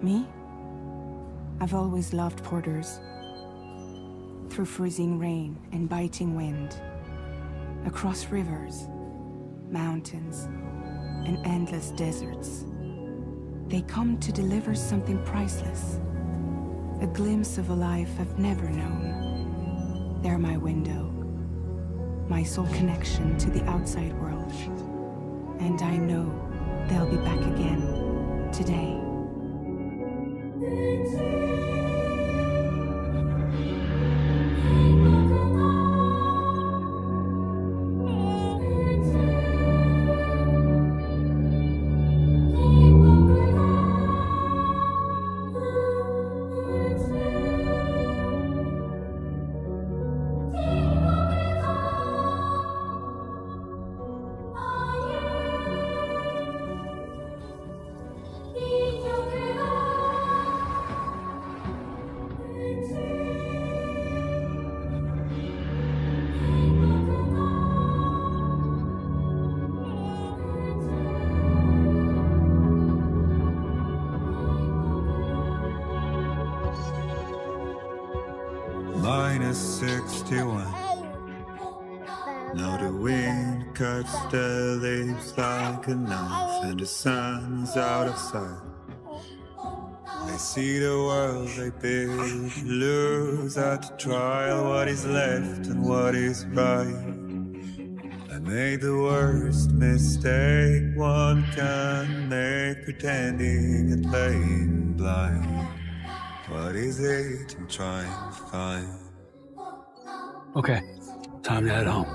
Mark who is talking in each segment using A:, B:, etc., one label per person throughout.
A: Me? I've always loved porters. Through freezing rain and biting wind, across rivers, mountains, and endless deserts, they come to deliver something priceless, a glimpse of a life I've never known. They're my window, my sole connection to the outside world, and I know they'll be back again today.
B: -61. Now the wind cuts the leaves like a knife, and the sun's out of sight. They see the world they build, lose at the trial what is left and what is right. I made the worst mistake one can make, pretending and playing blind. What is it I'm trying to find?
C: Okay, time to head home.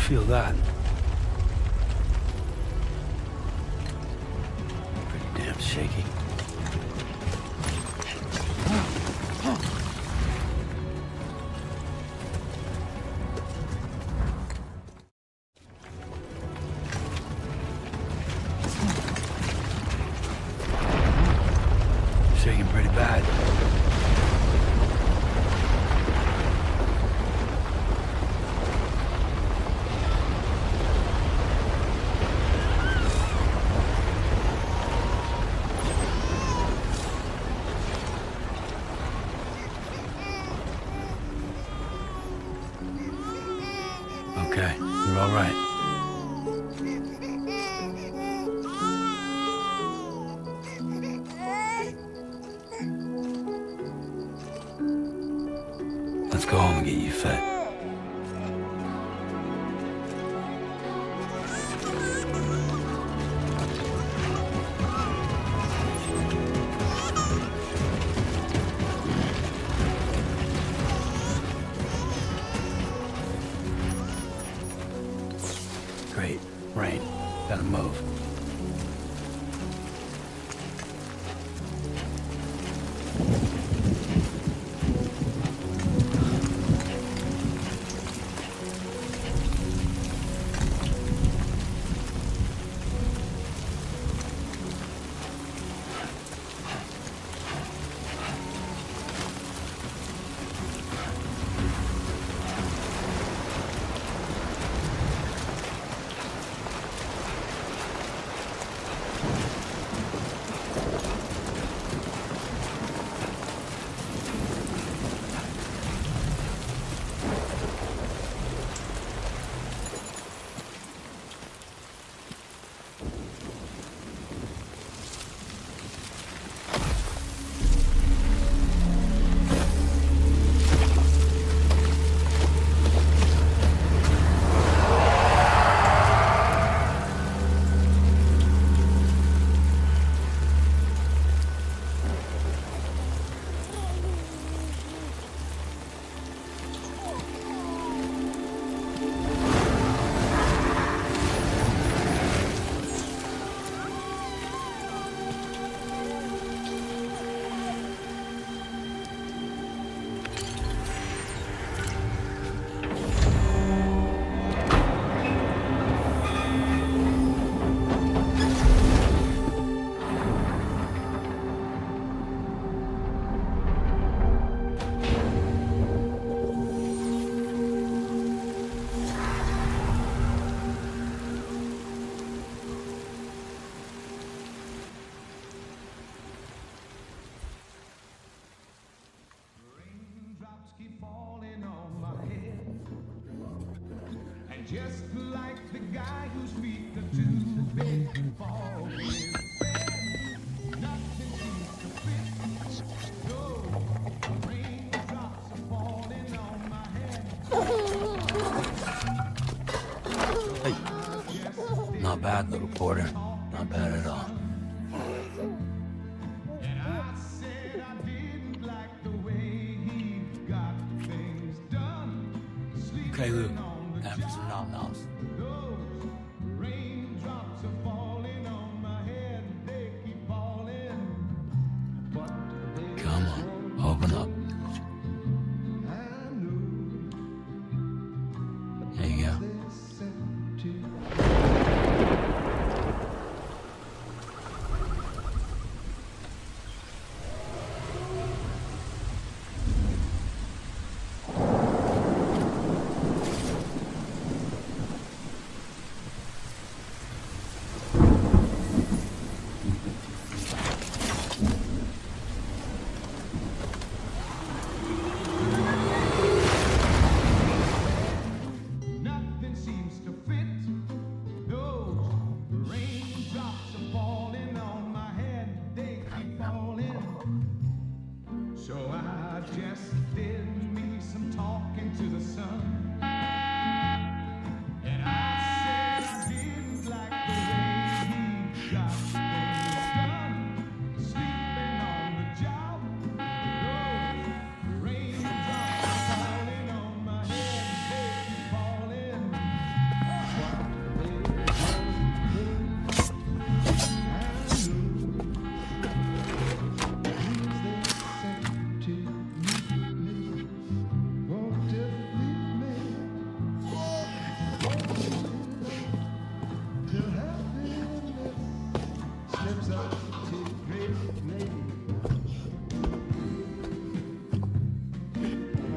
C: Feel that. Pretty damn shaky. Shaking pretty bad. Okay, you're all right. Let's go home and get you fed. Great. Rain. Gotta move.
D: Just like the guy whose feet are too big to fall with bed, nothing seems to fit. No, raindrops are falling on my head.
C: Hey. Not bad, little Porter. Not bad at all.
D: And I said I didn't like the way he got things done.
C: Okay, Luke. Time for some nom-noms.
D: Those raindrops are falling on my head, they keep falling. But they
C: Come on, open up.
D: I knew
C: There you go.
D: they said to nothing seems to fit. Those raindrops are falling on my head, they keep falling. So I just did me some talking to the sun. And I said I didn't like the way he got things done. Sleeping on the job. Those raindrops are falling on my head, they keep falling.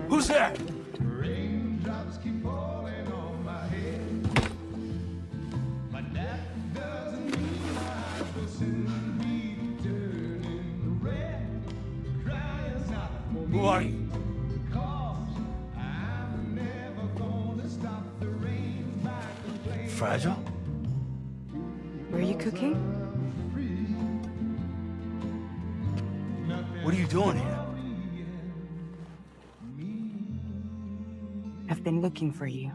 C: Who's there?
D: Raindrops keep falling on my head, but that doesn't mean I will soon be turning red. Crying's not for me.
C: Who are you?
D: Cause I'm never gonna stop the rain back and play.
C: Fragile?
A: Were you cooking?
C: What are you doing here?
A: I've been looking for you.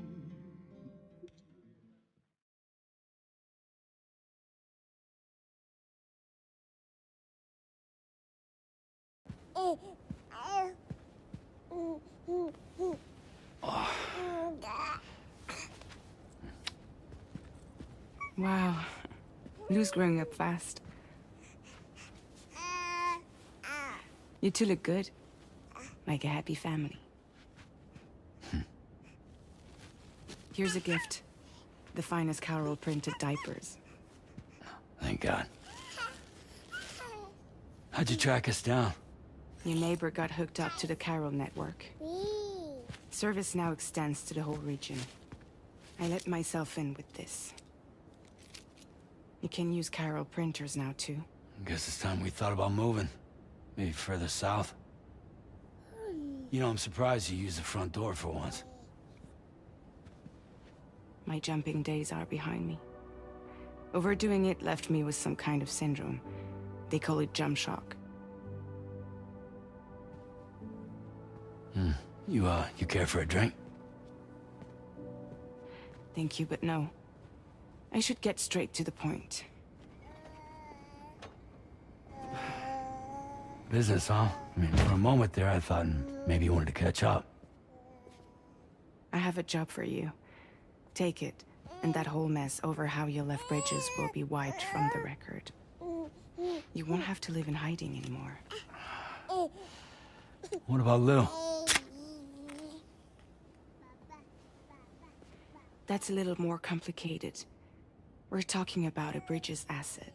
A: Wow. Lou's growing up fast. You two look good. Like a happy family. Here's a gift. The finest Carol printed diapers.
C: Thank God. How'd you track us down?
A: Your neighbor got hooked up to the Carol network. Service now extends to the whole region. I let myself in with this. You can use Carol printers now, too.
C: Guess it's time we thought about moving. Maybe further south. You know, I'm surprised you used the front door for once.
A: My jumping days are behind me. Overdoing it left me with some kind of syndrome. They call it jump shock.
C: You care for a drink?
A: Thank you, but no. I should get straight to the point.
C: Business, huh? I mean, for a moment there, I thought maybe you wanted to catch up.
A: I have a job for you. Take it, and that whole mess over how you left Bridges will be wiped from the record. You won't have to live in hiding anymore.
C: What about Lou?
A: That's a little more complicated. We're talking about a Bridges asset.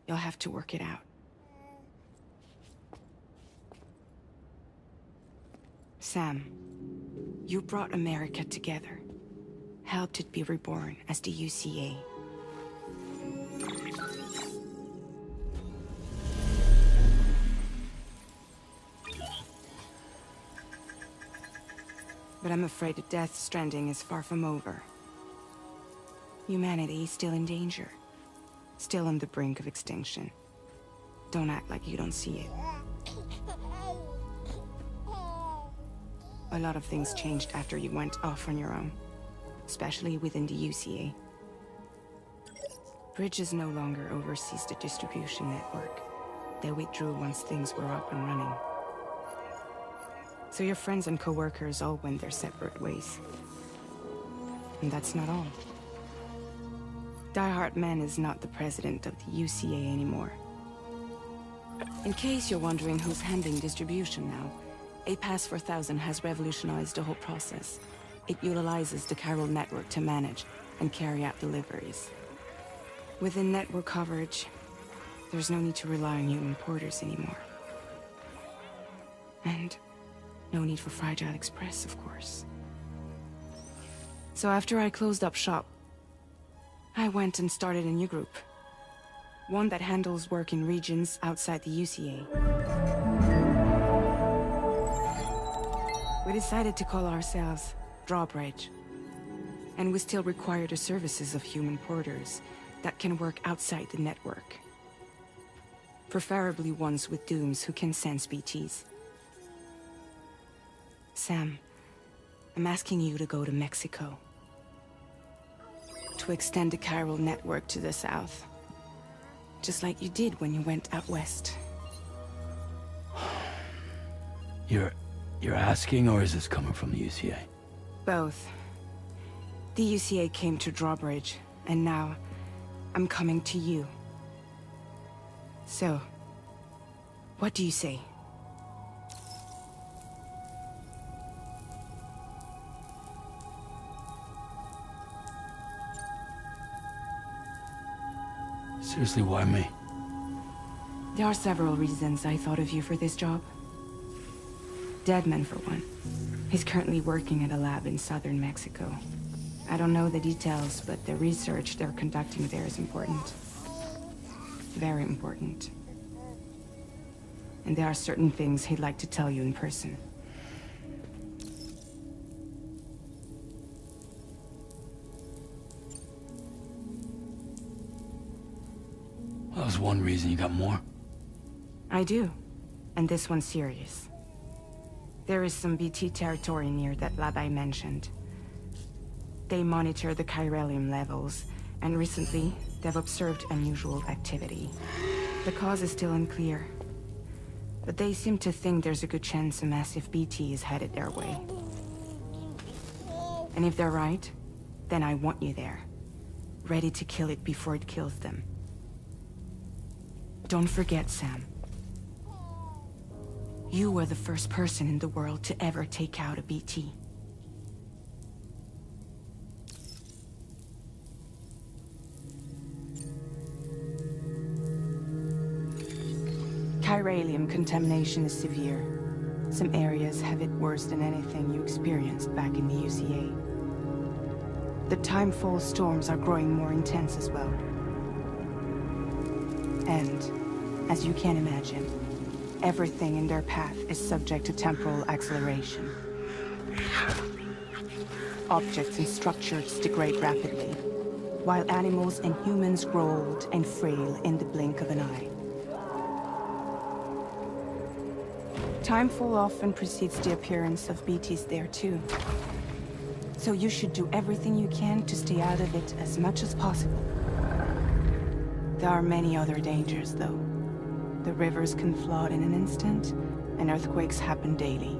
A: You'll have to work it out. Sam, you brought America together. Helped it be reborn as the UCA. But I'm afraid the death Stranding is far from over. Humanity is still in danger. Still on the brink of extinction. Don't act like you don't see it. A lot of things changed after you went off on your own. Especially within the UCA. Bridges no longer oversees the distribution network. They withdrew once things were up and running. So your friends and co-workers all went their separate ways. And that's not all. Die Hard Man is not the president of the UCA anymore. In case you're wondering who's handling distribution now, A Pass 4000 has revolutionized the whole process. It utilizes the Carol network to manage and carry out deliveries. Within network coverage, there's no need to rely on human porters anymore. And no need for Fragile Express, of course. So after I closed up shop, I went and started a new group. One that handles work in regions outside the UCA. We decided to call ourselves Drawbridge. And we still require the services of human porters that can work outside the network. Preferably ones with dooms who can sense BTs. Sam, I'm asking you to go to Mexico. To extend the Carol network to the south. Just like you did when you went out west.
C: You're asking, or is this coming from the UCA?
A: Both. The UCA came to Drawbridge, and now I'm coming to you. So, what do you say?
C: Seriously, why me?
A: There are several reasons I thought of you for this job. Deadman, for one. He's currently working at a lab in southern Mexico. I don't know the details, but the research they're conducting there is important. Very important. And there are certain things he'd like to tell you in person.
C: Well, that was one reason. You got more?
A: I do. And this one's serious. There is some BT territory near that lab I mentioned. They monitor the chiralium levels, and recently, they've observed unusual activity. The cause is still unclear. But they seem to think there's a good chance a massive BT is headed their way. And if they're right, then I want you there. Ready to kill it before it kills them. Don't forget, Sam. You were the first person in the world to ever take out a BT. Chiralium contamination is severe. Some areas have it worse than anything you experienced back in the UCA. The timefall storms are growing more intense as well. And, as you can imagine, everything in their path is subject to temporal acceleration. Objects and structures degrade rapidly, while animals and humans grow old and frail in the blink of an eye. Timefall often precedes the appearance of BTs there too. So you should do everything you can to stay out of it as much as possible. There are many other dangers, though. The rivers can flood in an instant, and earthquakes happen daily.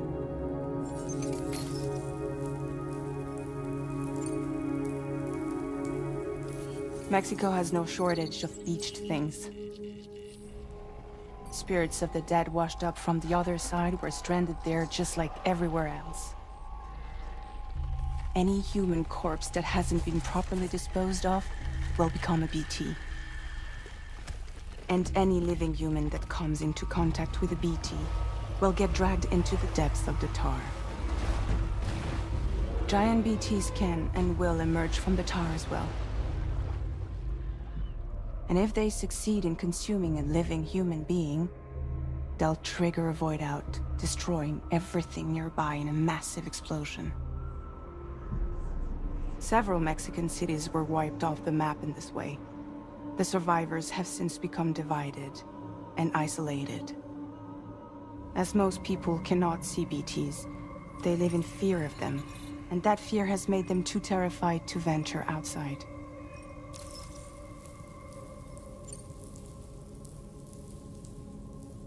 A: Mexico has no shortage of beached things. Spirits of the dead washed up from the other side were stranded there just like everywhere else. Any human corpse that hasn't been properly disposed of will become a BT. And any living human that comes into contact with a BT will get dragged into the depths of the tar. Giant BTs can and will emerge from the tar as well. And if they succeed in consuming a living human being, they'll trigger a void out, destroying everything nearby in a massive explosion. Several Mexican cities were wiped off the map in this way. The survivors have since become divided and isolated. As most people cannot see BTs, they live in fear of them, and that fear has made them too terrified to venture outside.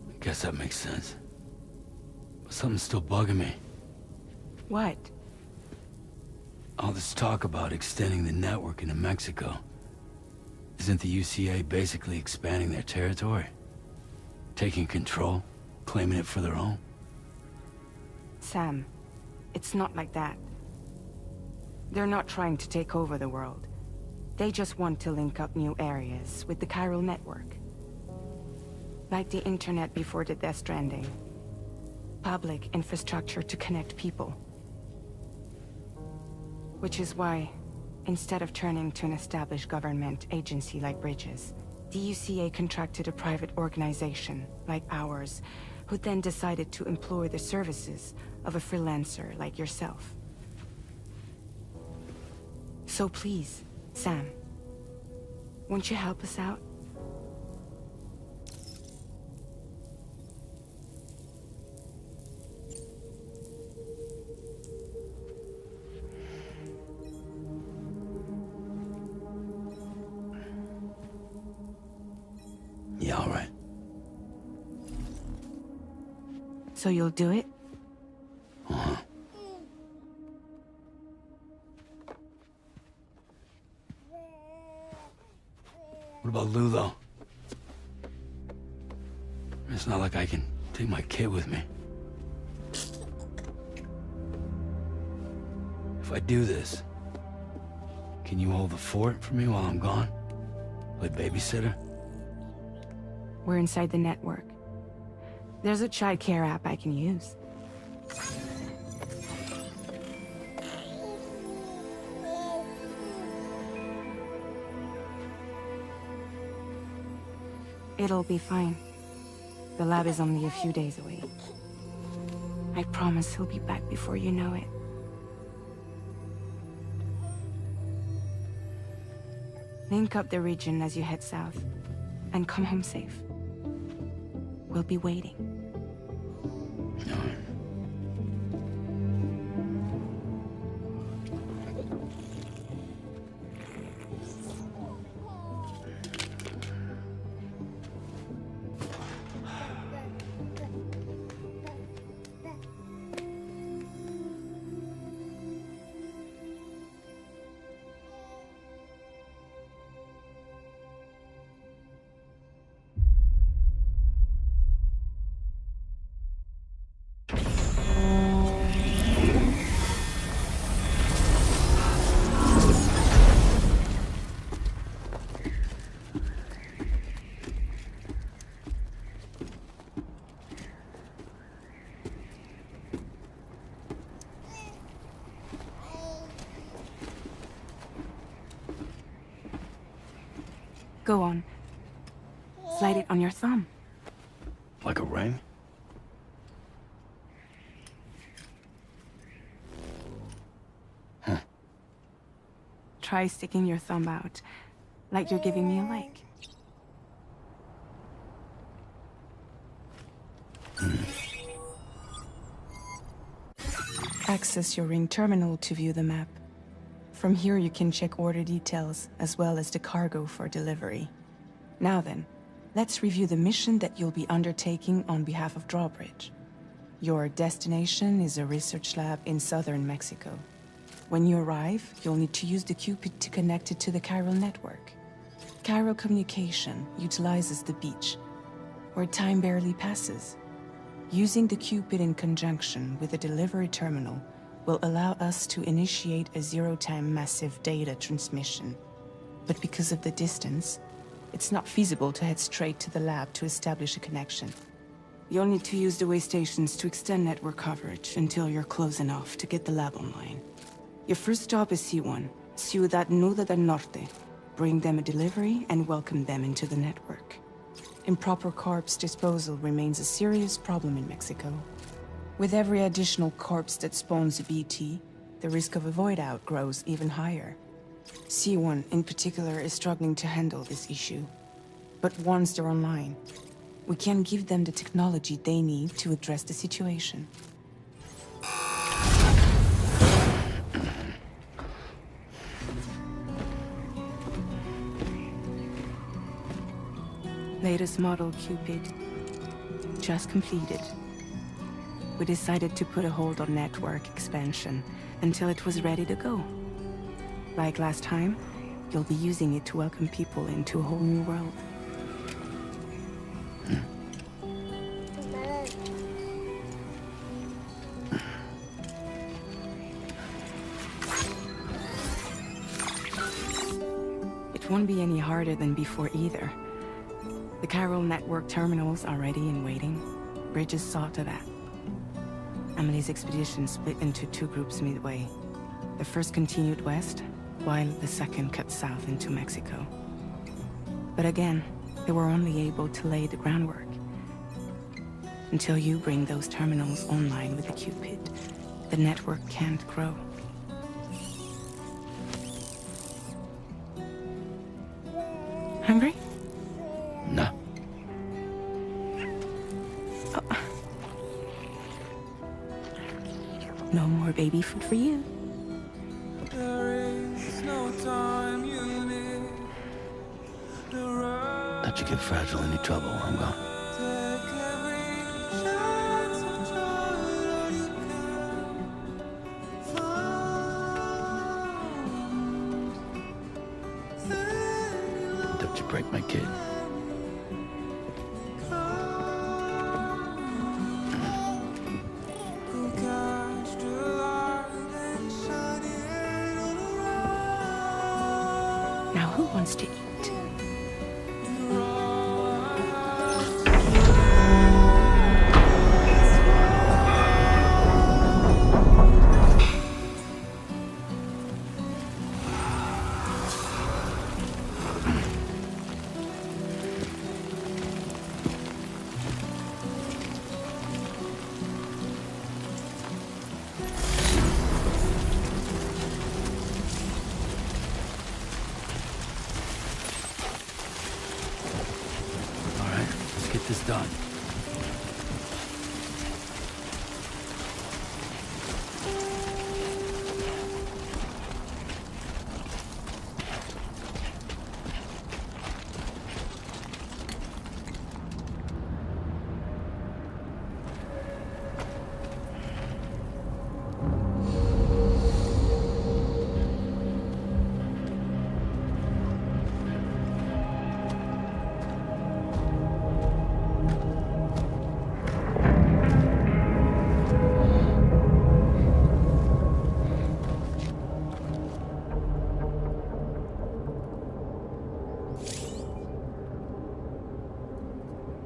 C: I guess that makes sense. But something's still bugging me.
A: What?
C: All this talk about extending the network into Mexico. Isn't the UCA basically expanding their territory? Taking control? Claiming it for their own?
A: Sam, it's not like that. They're not trying to take over the world. They just want to link up new areas with the chiral network. Like the internet before the Death Stranding. Public infrastructure to connect people. Which is why, instead of turning to an established government agency like Bridges, the UCA contracted a private organization, like ours, who then decided to employ the services of a freelancer like yourself. So please, Sam, won't you help us out?
C: Yeah, all right.
A: So you'll do it?
C: Uh-huh. What about Lou, though? It's not like I can take my kid with me. If I do this, can you hold the fort for me while I'm gone? Play babysitter?
A: We're inside the network. There's a child care app I can use. It'll be fine. The lab is only a few days away. I promise he'll be back before you know it. Link up the region as you head south, and come home safe. We'll be waiting.
C: All right.
A: Go on. Slide it on your thumb.
C: Like a ring? Huh.
A: Try sticking your thumb out, like you're giving me a like. Access your ring terminal to view the map. From here you can check order details, as well as the cargo for delivery. Now then, let's review the mission that you'll be undertaking on behalf of Drawbridge. Your destination is a research lab in southern Mexico. When you arrive, you'll need to use the Cupid to connect it to the chiral network. Chiral communication utilizes the beach, where time barely passes. Using the Cupid in conjunction with the delivery terminal will allow us to initiate a zero-time massive data transmission. But because of the distance, it's not feasible to head straight to the lab to establish a connection. You'll need to use the way stations to extend network coverage until you're close enough to get the lab online. Your first stop is C1, Ciudad Nuda del Norte. Bring them a delivery and welcome them into the network. Improper corpse disposal remains a serious problem in Mexico. With every additional corpse that spawns a BT, the risk of a void out grows even higher. C1 in particular is struggling to handle this issue. But once they're online, we can give them the technology they need to address the situation. Latest model Cupid. Just completed. We decided to put a hold on network expansion until it was ready to go. Like last time, you'll be using it to welcome people into a whole new world. It won't be any harder than before either. The chiral network terminals are ready and waiting. Bridges saw to that. Emily's expedition split into two groups midway. The first continued west, while the second cut south into Mexico. But again, they were only able to lay the groundwork. Until you bring those terminals online with the Cupid, the network can't grow. Hungry?
C: No.
A: No more baby food for you.
C: Don't you get fragile any trouble while I'm gone. Don't you break my kid.
A: Now who wants to eat?
C: Get this done.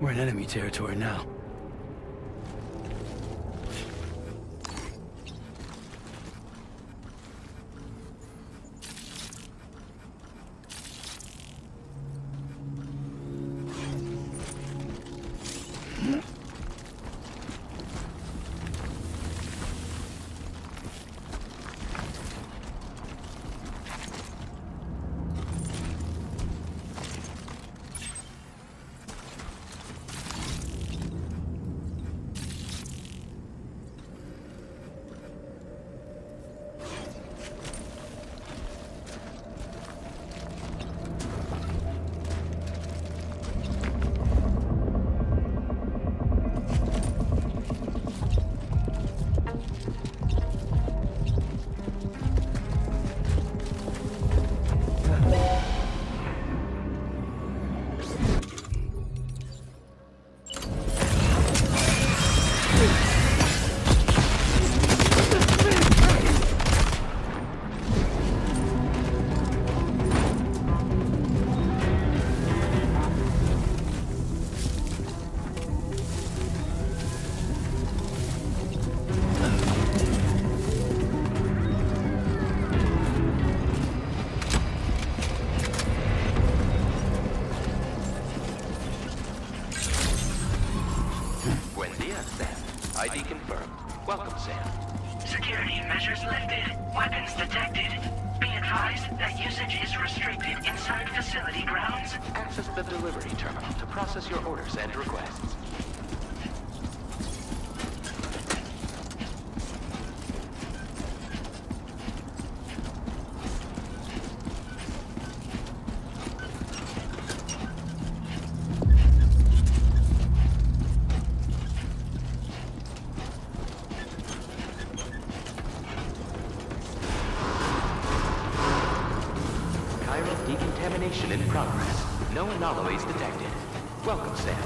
C: We're in enemy territory now.
E: lifted. Weapons detected. Be advised that usage is restricted inside facility grounds.
F: Access the delivery terminal to process your orders and requests. Decontamination in progress. No anomalies detected. Welcome, Sam.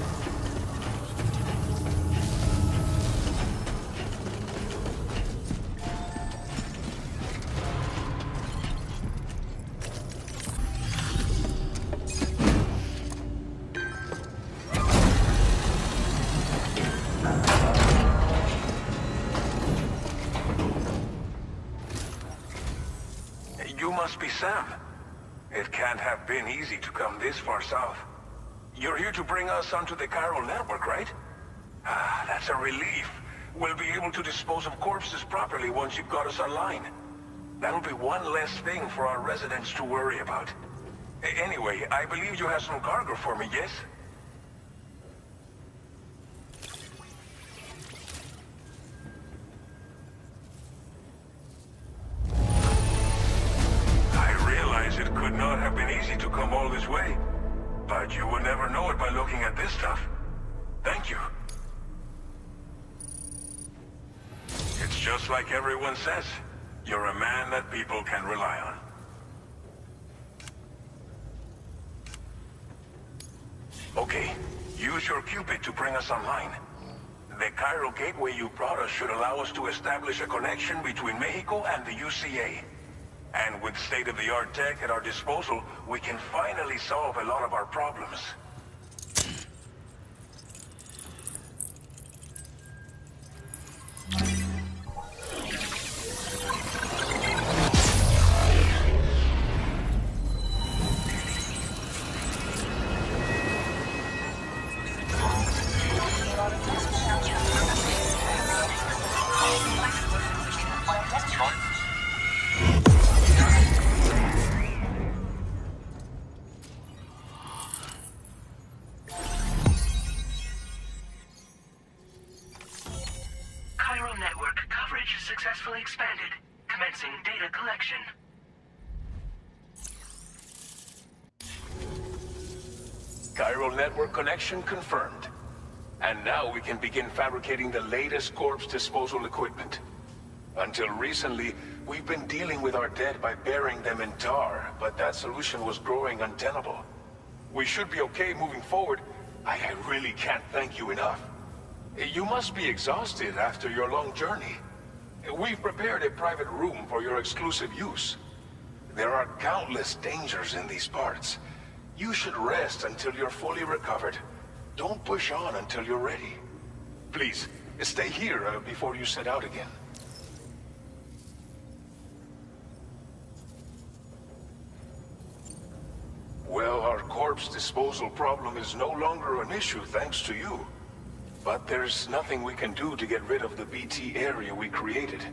G: You must be Sam. It can't have been easy to come this far south. You're here to bring us onto the chiral network, right? Ah, that's a relief. We'll be able to dispose of corpses properly once you've got us online. That'll be one less thing for our residents to worry about. Anyway, I believe you have some cargo for me, yes? It could not have been easy to come all this way, but you would never know it by looking at this stuff. Thank you. It's just like everyone says. You're a man that people can rely on. Okay, use your Cupid to bring us online. The chiral gateway you brought us should allow us to establish a connection between Mexico and the UCA. And with state-of-the-art tech at our disposal, we can finally solve a lot of our problems.
E: Successfully expanded. Commencing data collection.
G: Chiral network connection confirmed. And now we can begin fabricating the latest corpse disposal equipment. Until recently, we've been dealing with our dead by burying them in tar, but that solution was growing untenable. We should be okay moving forward. I really can't thank you enough. You must be exhausted after your long journey. We've prepared a private room for your exclusive use. There are countless dangers in these parts. You should rest until you're fully recovered. Don't push on until you're ready. Please, stay here before you set out again. Well, our corpse disposal problem is no longer an issue thanks to you. But there's nothing we can do to get rid of the BT area we created.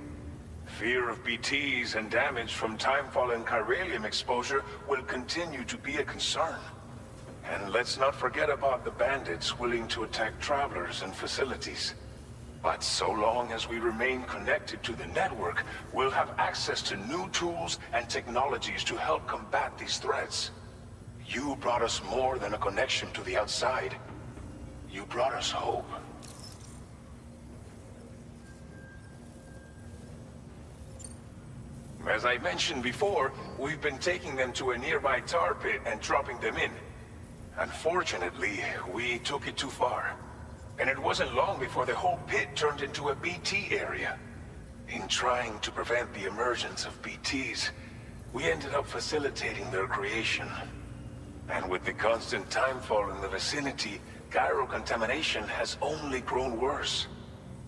G: Fear of BTs and damage from timefall and chiralium exposure will continue to be a concern. And let's not forget about the bandits willing to attack travelers and facilities. But so long as we remain connected to the network, we'll have access to new tools and technologies to help combat these threats. You brought us more than a connection to the outside. You brought us hope. As I mentioned before, we've been taking them to a nearby tar pit and dropping them in. Unfortunately, we took it too far. And it wasn't long before the whole pit turned into a BT area. In trying to prevent the emergence of BTs, we ended up facilitating their creation. And with the constant timefall in the vicinity, chiral contamination has only grown worse.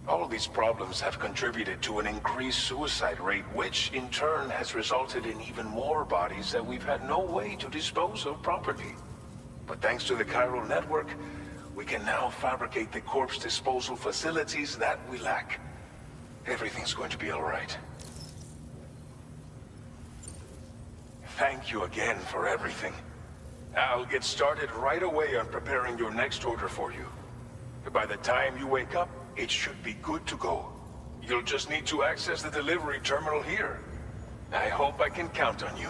G: All these problems have contributed to an increased suicide rate, which in turn has resulted in even more bodies that we've had no way to dispose of properly. But thanks to the chiral network, we can now fabricate the corpse disposal facilities that we lack. Everything's going to be all right. thank you again for everything. I'll get started right away on preparing your next order for you. By the time you wake up, it should be good to go. You'll just need to access the delivery terminal here. I hope I can count on you.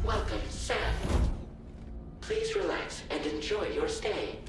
E: Welcome, Sam. Please relax and enjoy your stay.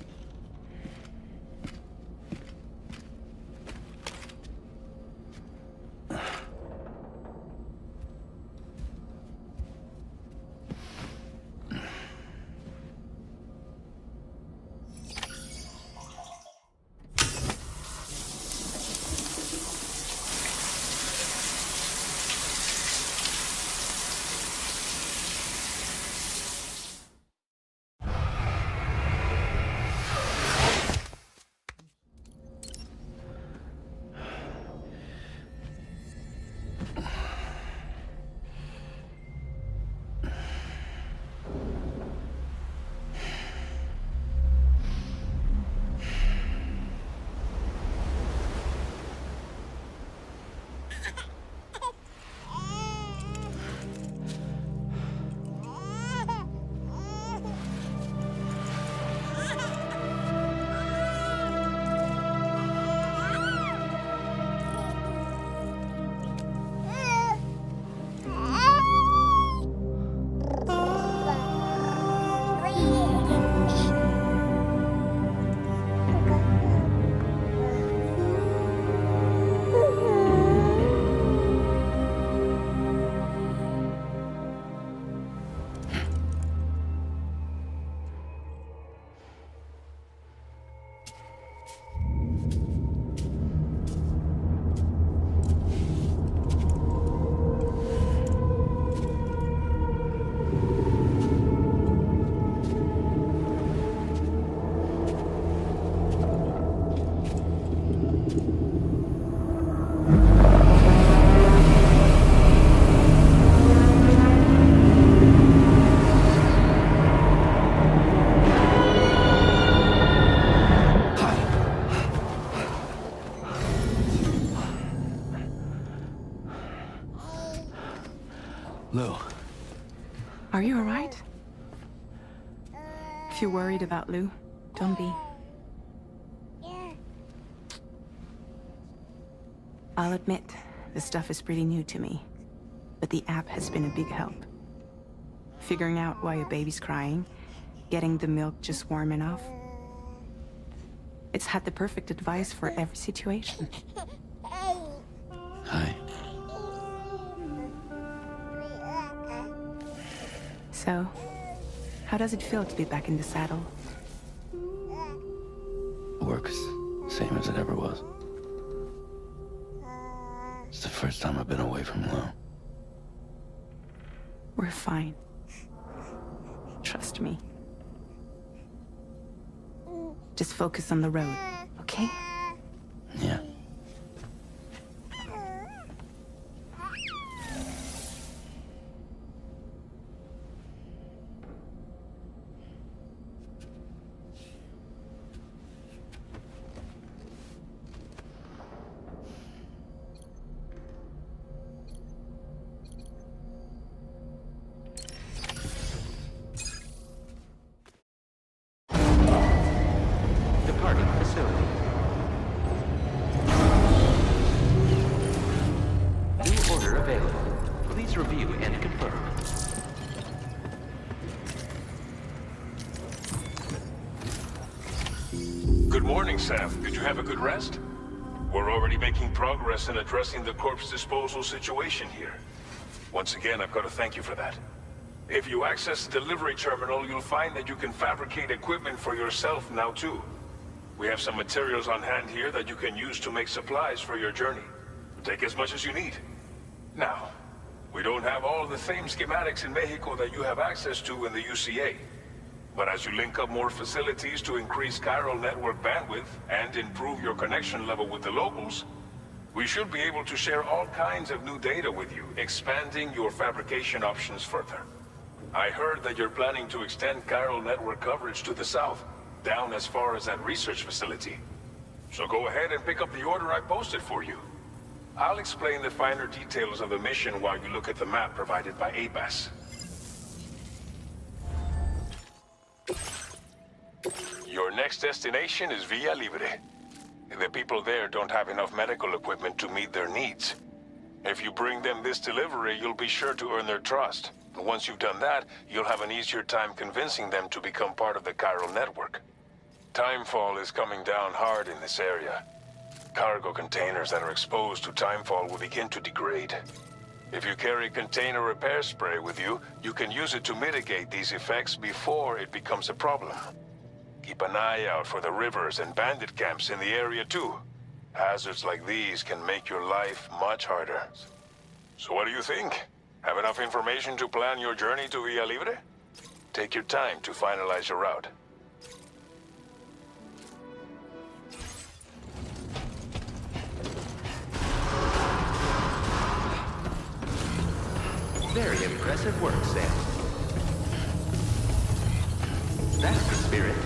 C: Lou,
A: Are you alright? If you're worried about Lou, don't be. I'll admit, the stuff is pretty new to me, but the app has been a big help. Figuring out why a baby's crying, getting the milk just warm enough. It's had the perfect advice for every situation.
C: hi.
A: So, how does it feel to be back in the saddle?
C: Works same as it ever was. It's the first time I've been away from Lou.
A: We're fine. Trust me. Just focus on the road, okay?
C: Yeah.
F: Departing facility. New order available. Please review and confirm.
G: Good morning, Sam. Did you have a good rest? We're already making progress in addressing the corpse disposal situation here. Once again, I've got to thank you for that. If you access the delivery terminal, you'll find that you can fabricate equipment for yourself now too. We have some materials on hand here that you can use to make supplies for your journey. Take as much as you need. Now, we don't have all the same schematics in Mexico that you have access to in the UCA. But as you link up more facilities to increase chiral network bandwidth and improve your connection level with the locals, we should be able to share all kinds of new data with you, expanding your fabrication options further. I heard that you're planning to extend chiral network coverage to the south, down as far as that research facility. So go ahead and pick up the order I posted for you. I'll explain the finer details of the mission while you look at the map provided by ABAS. Your next destination is Villa Libre. The people there don't have enough medical equipment to meet their needs. If you bring them this delivery, you'll be sure to earn their trust. And once you've done that, you'll have an easier time convincing them to become part of the chiral network. Timefall is coming down hard in this area. Cargo containers that are exposed to timefall will begin to degrade. If you carry container repair spray with you, you can use it to mitigate these effects before it becomes a problem. Keep an eye out for the rivers and bandit camps in the area too. Hazards like these can make your life much harder. So what do you think? Have enough information to plan your journey to Villa Libre? Take your time to finalize your route.
F: Very impressive work, Sam. That's the spirit.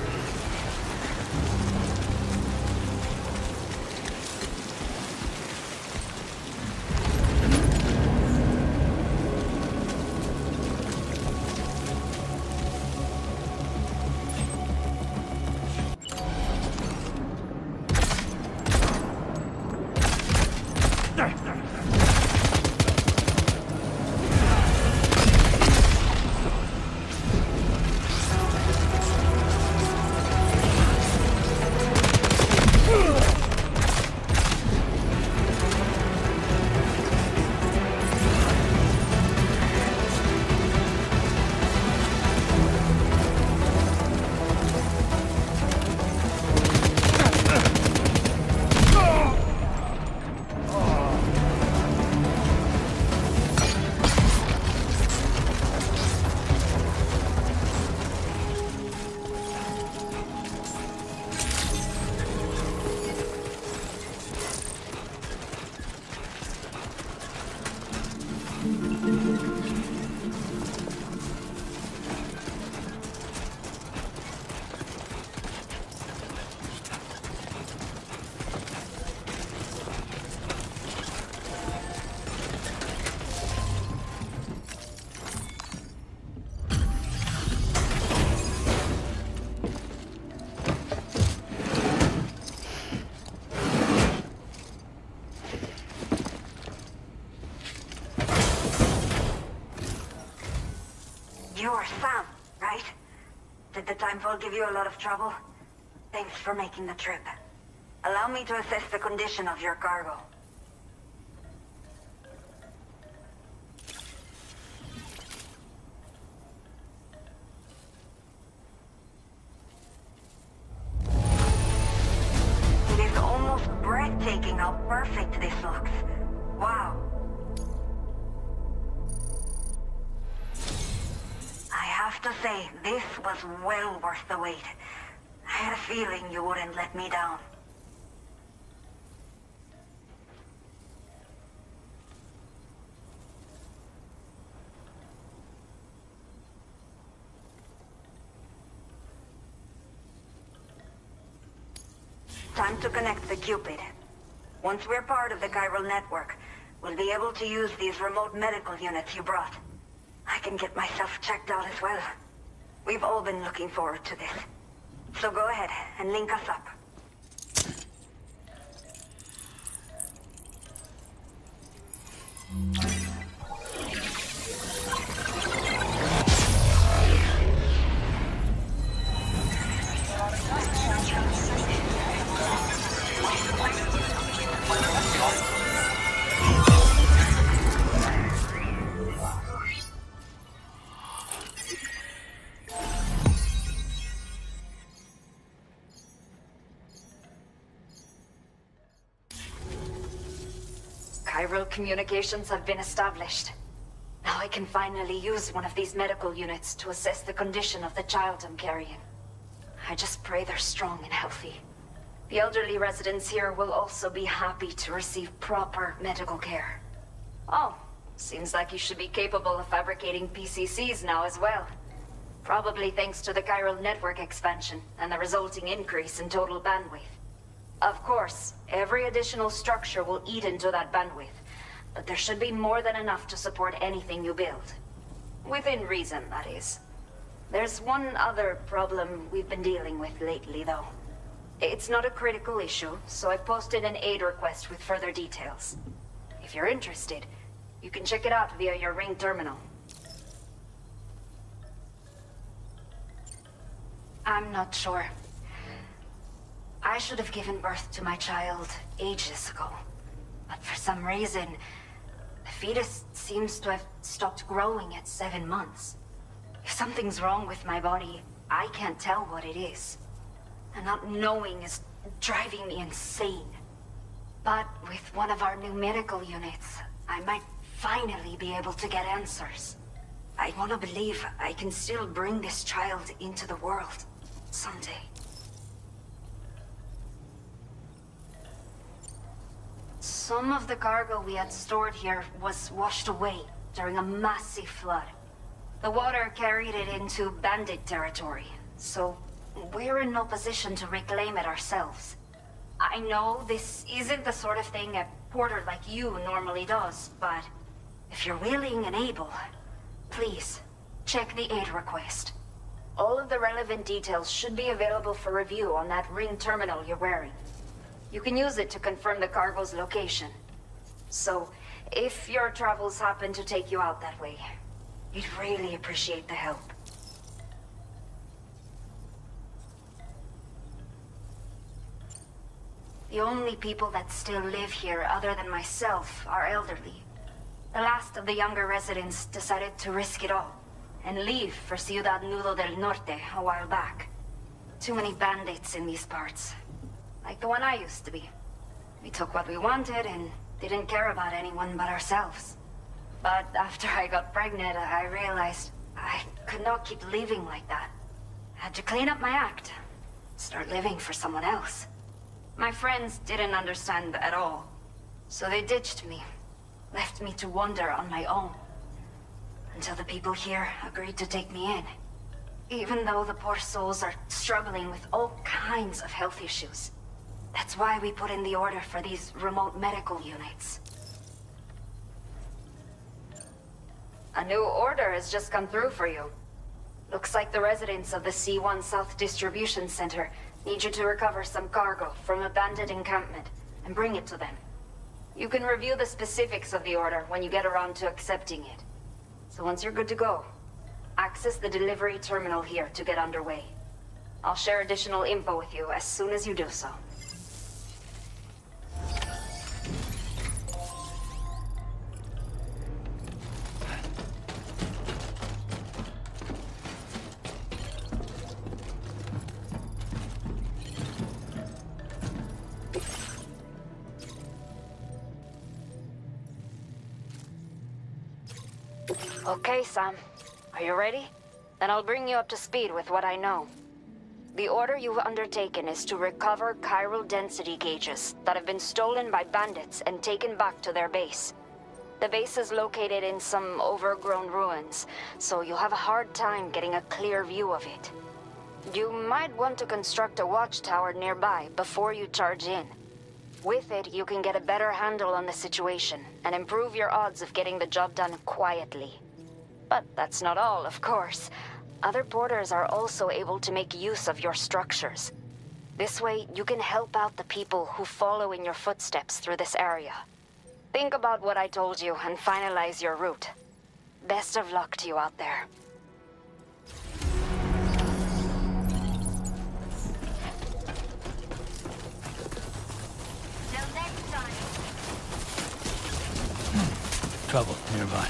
H: You're Sam, right? Did the timefall give you a lot of trouble? Thanks for making the trip. Allow me to assess the condition of your cargo. It is almost breathtaking how perfect this looks. Wow. I have to say, this was well worth the wait. I had a feeling you wouldn't let me down. Time to connect the Cupid. Once we're part of the chiral network, we'll be able to use these remote medical units you brought. I can get myself checked out as well. We've all been looking forward to this. So go ahead and link us up.
I: Chiral communications have been established.
H: Now I can finally use one of these medical units to assess the condition of the child I'm carrying. I just pray they're strong and healthy. The elderly residents here will also be happy to receive proper medical care. Oh, seems like you should be capable of fabricating PCCs now as well. Probably thanks to the chiral network expansion and the resulting increase in total bandwidth. Of course, every additional structure will eat into that bandwidth, but there should be more than enough to support anything you build. Within reason, that is. There's one other problem we've been dealing with lately, though. It's not a critical issue, so I posted an aid request with further details. If you're interested, you can check it out via your ring terminal. I'm not sure. I should have given birth to my child ages ago. But for some reason, the fetus seems to have stopped growing at 7 months. If something's wrong with my body, I can't tell what it is. And not knowing is driving me insane. But with one of our new medical units, I might finally be able to get answers. I want to believe I can still bring this child into the world someday. Some of the cargo we had stored here was washed away during a massive flood. The water carried it into bandit territory, so we're in no position to reclaim it ourselves. I know this isn't the sort of thing a porter like you normally does, but if you're willing and able, please, check the aid request. All of the relevant details should be available for review on that ring terminal you're wearing. You can use it to confirm the cargo's location. So, if your travels happen to take you out that way, we'd really appreciate the help. The only people that still live here other than myself are elderly. The last of the younger residents decided to risk it all and leave for Ciudad Nudo del Norte a while back. Too many bandits in these parts. Like the one I used to be. We took what we wanted and didn't care about anyone but ourselves. But after I got pregnant, I realized I could not keep living like that. I had to clean up my act. Start living for someone else. My friends didn't understand at all. So they ditched me. Left me to wander on my own. Until the people here agreed to take me in. Even though the poor souls are struggling with all kinds of health issues. That's why we put in the order for these remote medical units. A new order has just come through for you. Looks like the residents of the C1 South Distribution Center need you to recover some cargo from a bandit encampment and bring it to them. You can review the specifics of the order when you get around to accepting it. So once you're good to go, access the delivery terminal here to get underway. I'll share additional info with you as soon as you do so. Okay, Sam. Are you ready? Then I'll bring you up to speed with what I know. The order you've undertaken is to recover chiral density gauges that have been stolen by bandits and taken back to their base. The base is located in some overgrown ruins, so you'll have a hard time getting a clear view of it. You might want to construct a watchtower nearby before you charge in. With it, you can get a better handle on the situation and improve your odds of getting the job done quietly. But that's not all, of course. Other porters are also able to make use of your structures. This way, you can help out the people who follow in your footsteps through this area. Think about what I told you and finalize your route. Best of luck to you out there. Till next time.
C: Trouble nearby.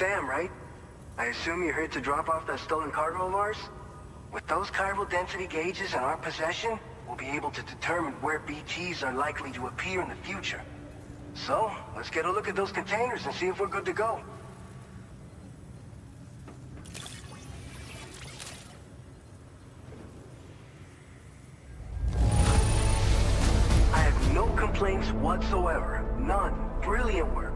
I: Sam, right? I assume you're here to drop off that stolen cargo of ours? With those chiral density gauges in our possession, we'll be able to determine where BTs are likely to appear in the future. So, let's get a look at those containers and see if we're good to go. I have no complaints whatsoever. None. Brilliant work.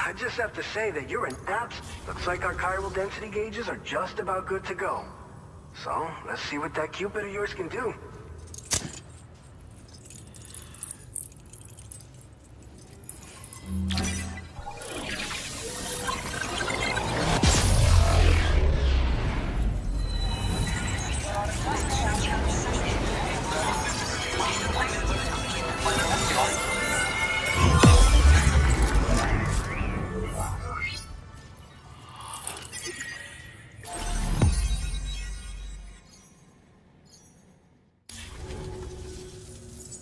I: I just have to say that you're an abs. Looks like our chiral density gauges are just about good to go. So, let's see what that Cupid of yours can do.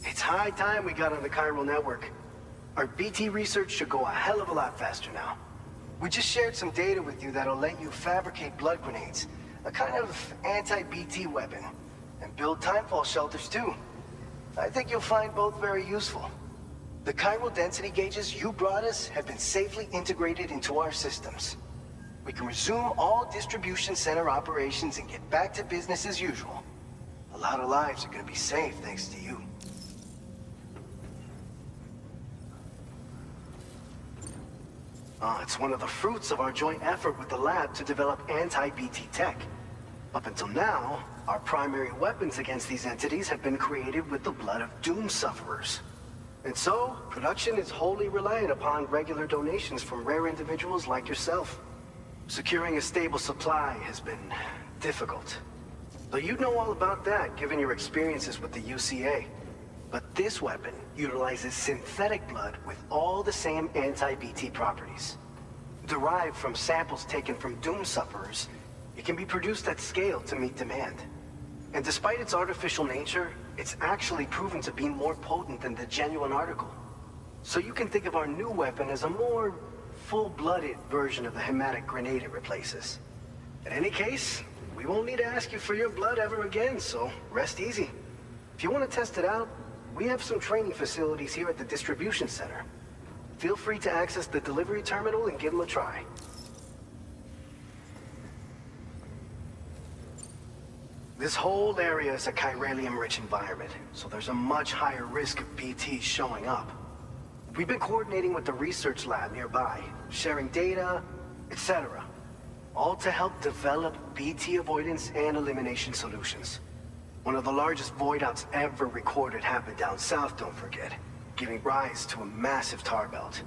I: It's high time we got on the chiral network. Our BT research should go a hell of a lot faster now. We just shared some data with you that'll let you fabricate blood grenades, a kind of anti-BT weapon, and build timefall shelters too. I think you'll find both very useful. The chiral density gauges you brought us have been safely integrated into our systems. We can resume all distribution center operations and get back to business as usual. A lot of lives are gonna be saved thanks to you. It's one of the fruits of our joint effort with the lab to develop anti-BT tech. Up until now, our primary weapons against these entities have been created with the blood of doom sufferers. And so, production is wholly reliant upon regular donations from rare individuals like yourself. Securing a stable supply has been difficult. Though you'd know all about that, given your experiences with the UCA. But this weapon utilizes synthetic blood with all the same anti-BT properties. Derived from samples taken from doom sufferers, it can be produced at scale to meet demand. And despite its artificial nature, it's actually proven to be more potent than the genuine article. So you can think of our new weapon as a more full-blooded version of the hematic grenade it replaces. In any case, we won't need to ask you for your blood ever again, so rest easy. If you want to test it out, we have some training facilities here at the distribution center. Feel free to access the delivery terminal and give them a try. This whole area is a chiralium-rich environment, so there's a much higher risk of BTs showing up. We've been coordinating with the research lab nearby, sharing data, etc. All to help develop BT avoidance and elimination solutions. One of the largest void outs ever recorded happened down south, don't forget, giving rise to a massive tar belt.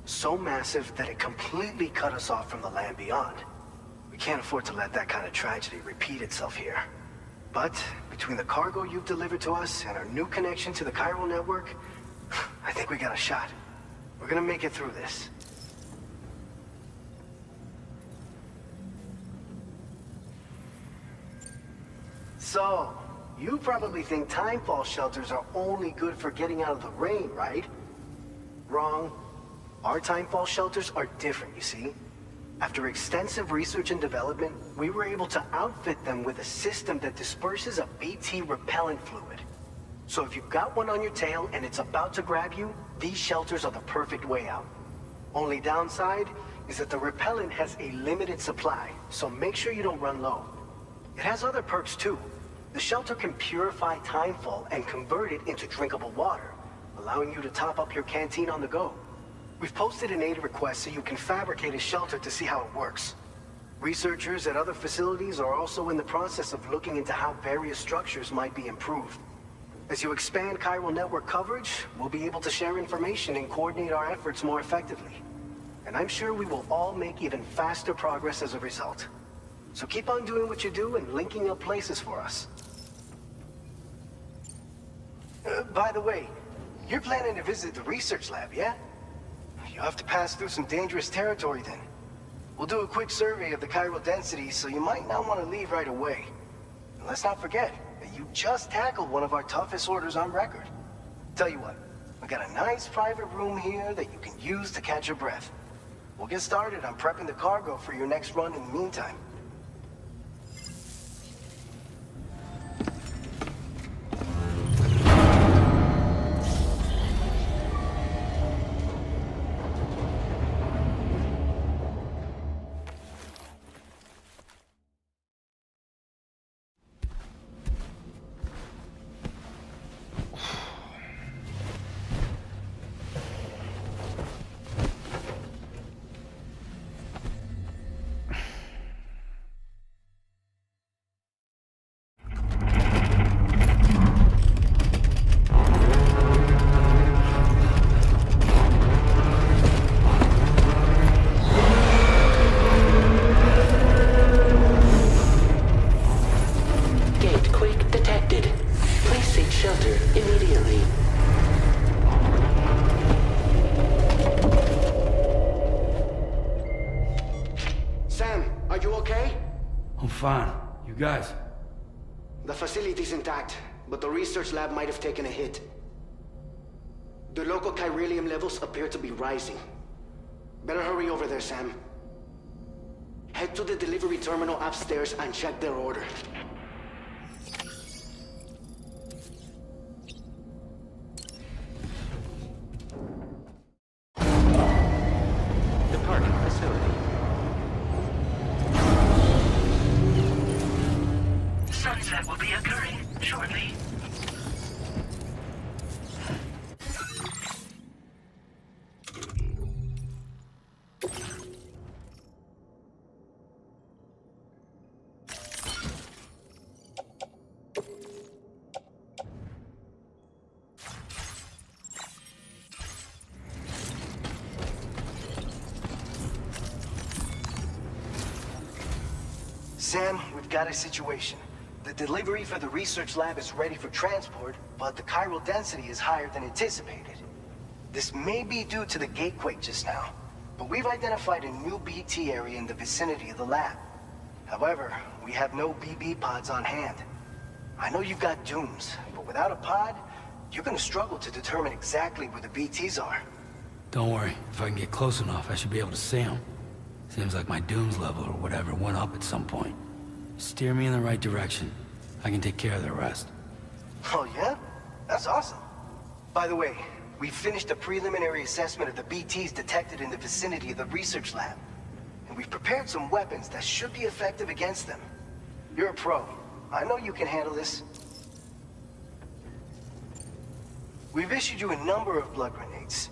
I: So massive that it completely cut us off from the land beyond. We can't afford to let that kind of tragedy repeat itself here. But between the cargo you've delivered to us and our new connection to the chiral network, I think we got a shot. We're gonna make it through this. So, you probably think timefall shelters are only good for getting out of the rain, right? Wrong. Our timefall shelters are different, you see. After extensive research and development, we were able to outfit them with a system that disperses a BT repellent fluid. So if you've got one on your tail and it's about to grab you, these shelters are the perfect way out. Only downside is that the repellent has a limited supply, so make sure you don't run low. It has other perks too. The shelter can purify timefall and convert it into drinkable water, allowing you to top up your canteen on the go. We've posted an aid request so you can fabricate a shelter to see how it works. Researchers at other facilities are also in the process of looking into how various structures might be improved. As you expand chiral network coverage, we'll be able to share information and coordinate our efforts more effectively. And I'm sure we will all make even faster progress as a result. So keep on doing what you do and linking up places for us. By the way, you're planning to visit the research lab, yeah? You'll have to pass through some dangerous territory then. We'll do a quick survey of the chiral density, so you might not want to leave right away. And let's not forget, the you just tackled one of our toughest orders on record. Tell you what, we got a nice private room here that you can use to catch your breath. We'll get started on prepping the cargo for your next run in the meantime.
C: Fine. You guys?
J: The facility's intact, but the research lab might have taken a hit. The local chiralium levels appear to be rising. Better hurry over there, Sam. Head to the delivery terminal upstairs and check their order.
F: Departing facility.
E: Sunset will be occurring shortly.
I: Sam, we've got a situation. The delivery for the research lab is ready for transport, but the chiral density is higher than anticipated. This may be due to the gatequake just now, but we've identified a new BT area in the vicinity of the lab. However, we have no BB pods on hand. I know you've got dooms, but without a pod, you're gonna struggle to determine exactly where the BTs are.
C: Don't worry. If I can get close enough, I should be able to see them. Seems like my dooms level or whatever went up at some point. Steer me in the right direction. I can take care of the rest.
I: Oh yeah? That's awesome. By the way, we finished a preliminary assessment of the BTs detected in the vicinity of the research lab. And we've prepared some weapons that should be effective against them. You're a pro. I know you can handle this. We've issued you a number of blood grenades.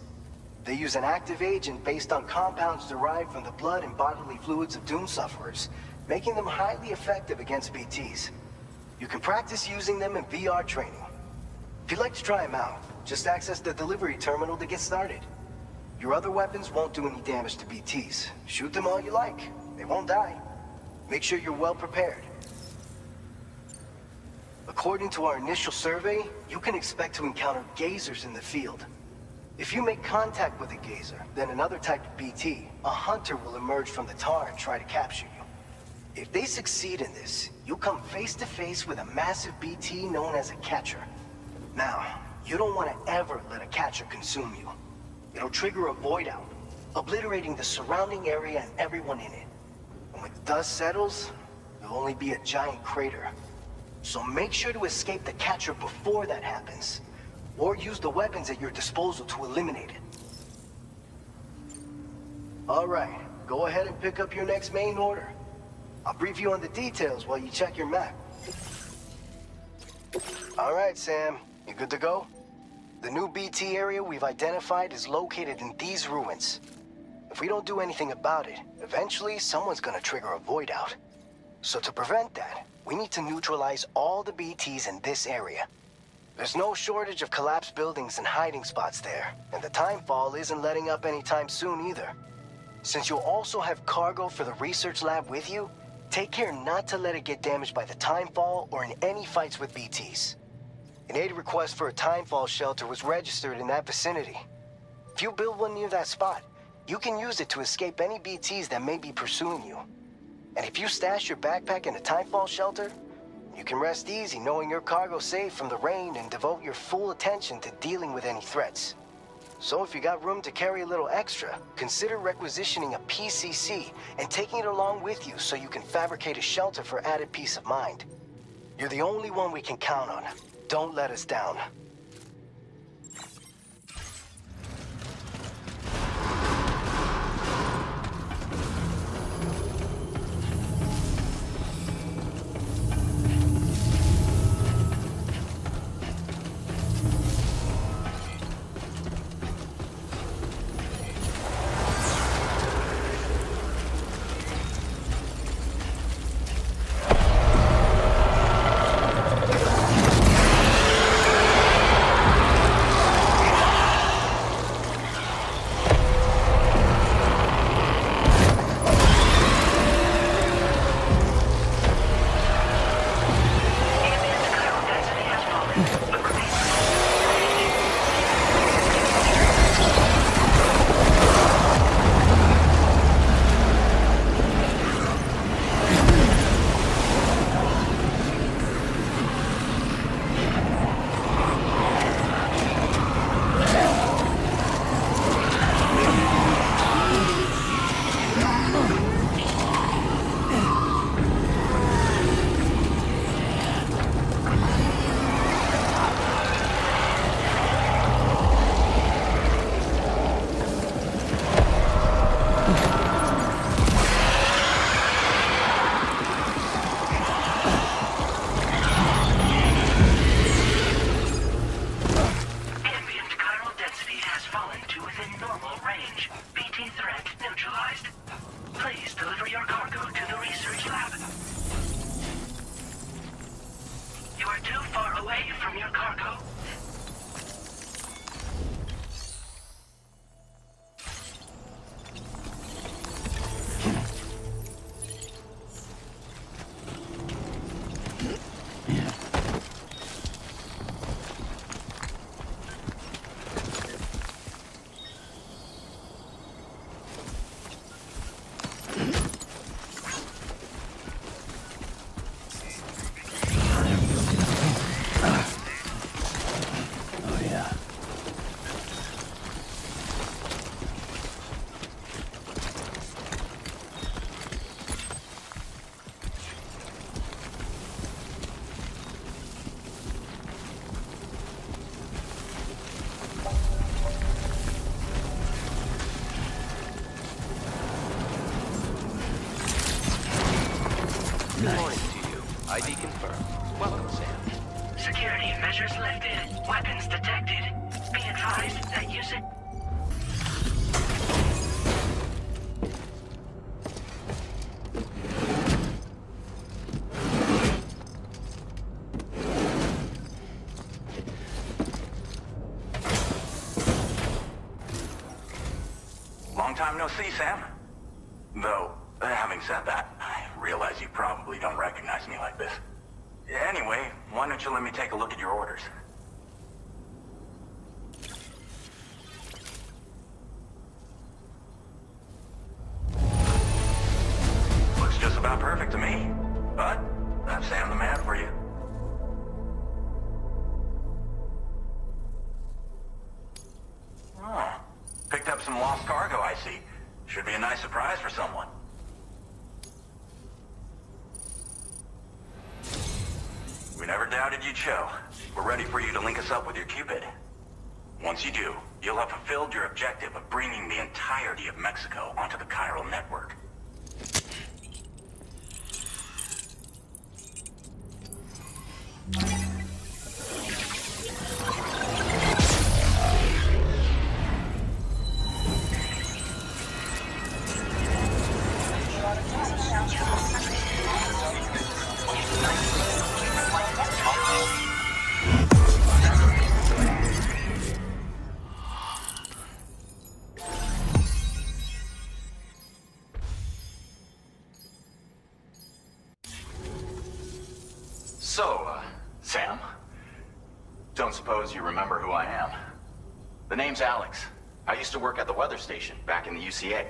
I: They use an active agent based on compounds derived from the blood and bodily fluids of Doom sufferers, making them highly effective against BTs. You can practice using them in VR training. If you'd like to try them out, just access the delivery terminal to get started. Your other weapons won't do any damage to BTs. Shoot them all you like. They won't die. Make sure you're well prepared. According to our initial survey, you can expect to encounter gazers in the field. If you make contact with a gazer, then another type of BT, a hunter will emerge from the tar and try to capture you. If they succeed in this, you'll come face to face with a massive BT known as a catcher. Now, you don't want to ever let a catcher consume you. It'll trigger a void out, obliterating the surrounding area and everyone in it. And when the dust settles, there'll only be a giant crater. So make sure to escape the catcher before that happens, or use the weapons at your disposal to eliminate it. All right, go ahead and pick up your next main order. I'll brief you on the details while you check your map. All right, Sam, you good to go? The new BT area we've identified is located in these ruins. If we don't do anything about it, eventually someone's gonna trigger a void out. So to prevent that, we need to neutralize all the BTs in this area. There's no shortage of collapsed buildings and hiding spots there, and the timefall isn't letting up anytime soon either. Since you'll also have cargo for the research lab with you, take care not to let it get damaged by the timefall or in any fights with BTs. An aid request for a timefall shelter was registered in that vicinity. If you build one near that spot, you can use it to escape any BTs that may be pursuing you. And if you stash your backpack in a timefall shelter, you can rest easy knowing your cargo's safe from the rain and devote your full attention to dealing with any threats. So if you got room to carry a little extra, consider requisitioning a PCC and taking it along with you so you can fabricate a shelter for added peace of mind. You're the only one we can count on. Don't let us down.
F: Good morning to you. ID confirmed. Welcome, Sam.
E: Security measures lifted. Weapons detected. Be advised that usage...
K: Long time no see, Sam. Though, having said that, I realize you probably don't recognize me like this. Anyway, why don't you let me take a look at your orders? Looks just about perfect to me. But, that's Sam the man for you. Oh, picked up some lost cargo, I see. Should be a nice surprise for someone. We never doubted you'd show. We're ready for you to link us up with your Cupid. Once you do, you'll have fulfilled your objective of bringing the entirety of Mexico onto the chiral network. So, Sam, don't suppose you remember who I am? The name's Alex. I used to work at the weather station back in the UCA.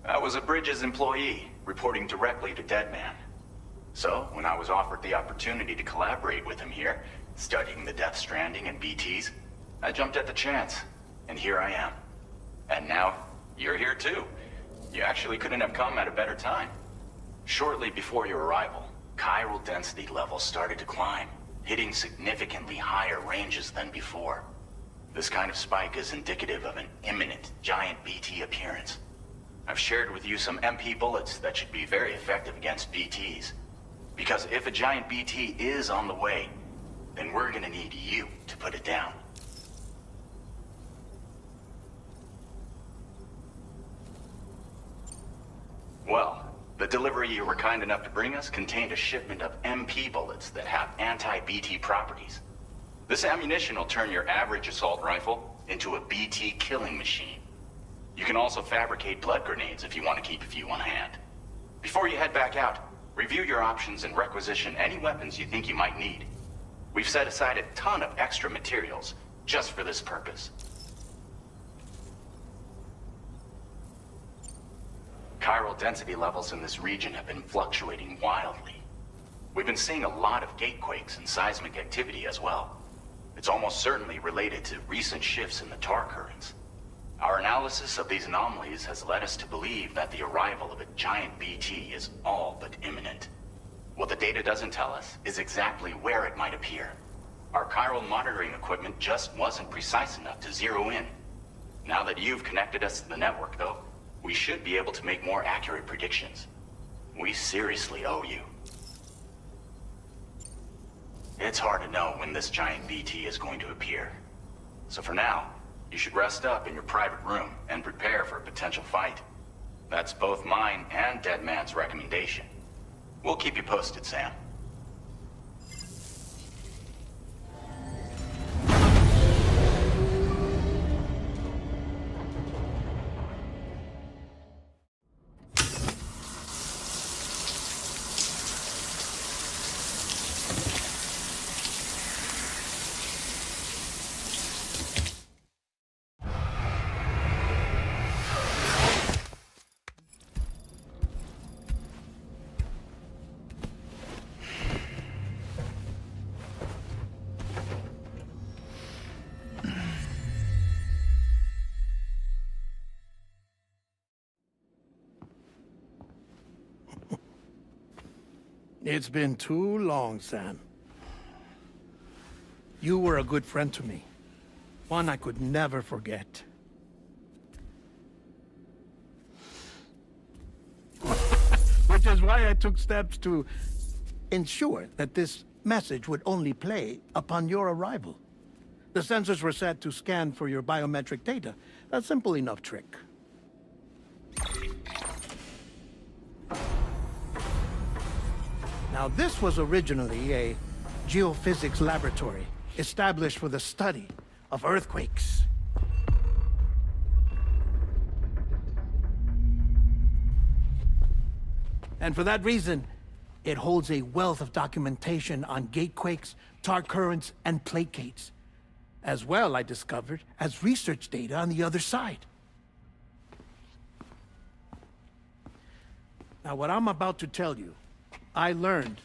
K: I was a Bridges employee, reporting directly to Deadman. So, when I was offered the opportunity to collaborate with him here, studying the Death Stranding and BTs, I jumped at the chance, and here I am. And now, you're here too. You actually couldn't have come at a better time. Shortly before your arrival, chiral density levels started to climb, hitting significantly higher ranges than before. This kind of spike is indicative of an imminent giant BT appearance. I've shared with you some MP bullets that should be very effective against BTs. Because if a giant BT is on the way, then we're gonna need you to put it down. Well, the delivery you were kind enough to bring us contained a shipment of MP bullets that have anti-BT properties. This ammunition will turn your average assault rifle into a BT killing machine. You can also fabricate blood grenades if you want to keep a few on hand. Before you head back out, review your options and requisition any weapons you think you might need. We've set aside a ton of extra materials just for this purpose. Chiral density levels in this region have been fluctuating wildly. We've been seeing a lot of gatequakes and seismic activity as well. It's almost certainly related to recent shifts in the tar currents. Our analysis of these anomalies has led us to believe that the arrival of a giant BT is all but imminent. What the data doesn't tell us is exactly where it might appear. Our chiral monitoring equipment just wasn't precise enough to zero in. Now that you've connected us to the network, though, we should be able to make more accurate predictions. We seriously owe you. It's hard to know when this giant BT is going to appear. So for now, you should rest up in your private room and prepare for a potential fight. That's both mine and Deadman's recommendation. We'll keep you posted, Sam.
L: It's been too long, Sam. You were a good friend to me. One I could never forget. Which is why I took steps to ensure that this message would only play upon your arrival. The sensors were set to scan for your biometric data. A simple enough trick. Now, this was originally a geophysics laboratory established for the study of earthquakes. And for that reason, it holds a wealth of documentation on gatequakes, tar currents, and placates. As well, I discovered, as research data on the other side. Now, what I'm about to tell you, I learned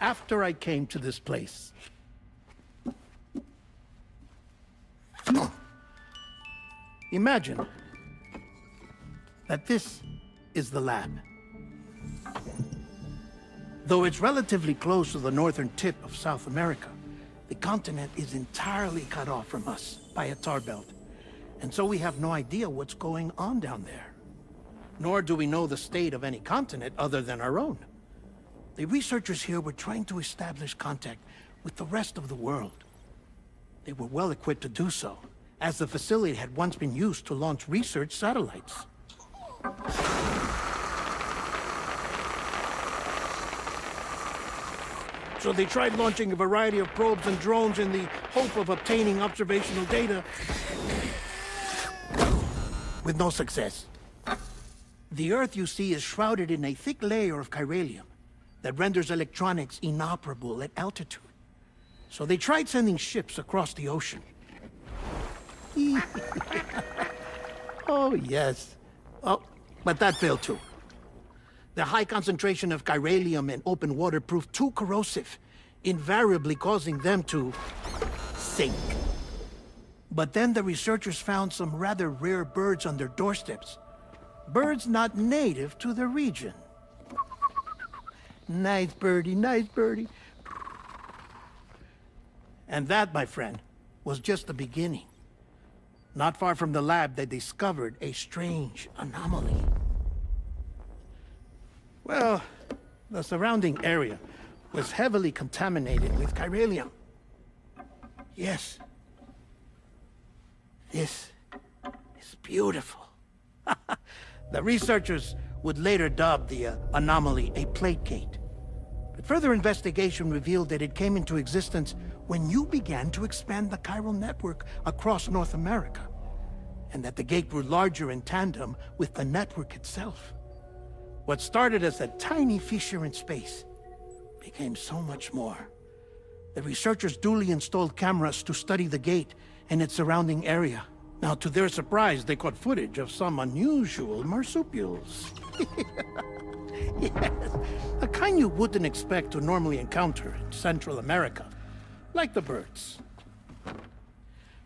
L: after I came to this place. Imagine that this is the lab. Though it's relatively close to the northern tip of South America, the continent is entirely cut off from us by a tar belt. And so we have no idea what's going on down there. Nor do we know the state of any continent other than our own. The researchers here were trying to establish contact with the rest of the world. They were well equipped to do so, as the facility had once been used to launch research satellites. So they tried launching a variety of probes and drones in the hope of obtaining observational data, with no success. The Earth, you see, is shrouded in a thick layer of chiralium that renders electronics inoperable at altitude. So they tried sending ships across the ocean. Oh, yes. Oh, but that failed too. The high concentration of chiralium in open water proved too corrosive, invariably causing them to sink. But then the researchers found some rather rare birds on their doorsteps. Birds not native to the region. Nice birdie, nice birdie. And that, my friend, was just the beginning. Not far from the lab, they discovered a strange anomaly. Well, the surrounding area was heavily contaminated with chiralium. Yes. This is beautiful. The researchers would later dub the anomaly a plate gate. But further investigation revealed that it came into existence when you began to expand the chiral network across North America, and that the gate grew larger in tandem with the network itself. What started as a tiny fissure in space became so much more. The researchers duly installed cameras to study the gate and its surrounding area. Now, to their surprise, they caught footage of some unusual marsupials. Yes, a kind you wouldn't expect to normally encounter in Central America, like the birds.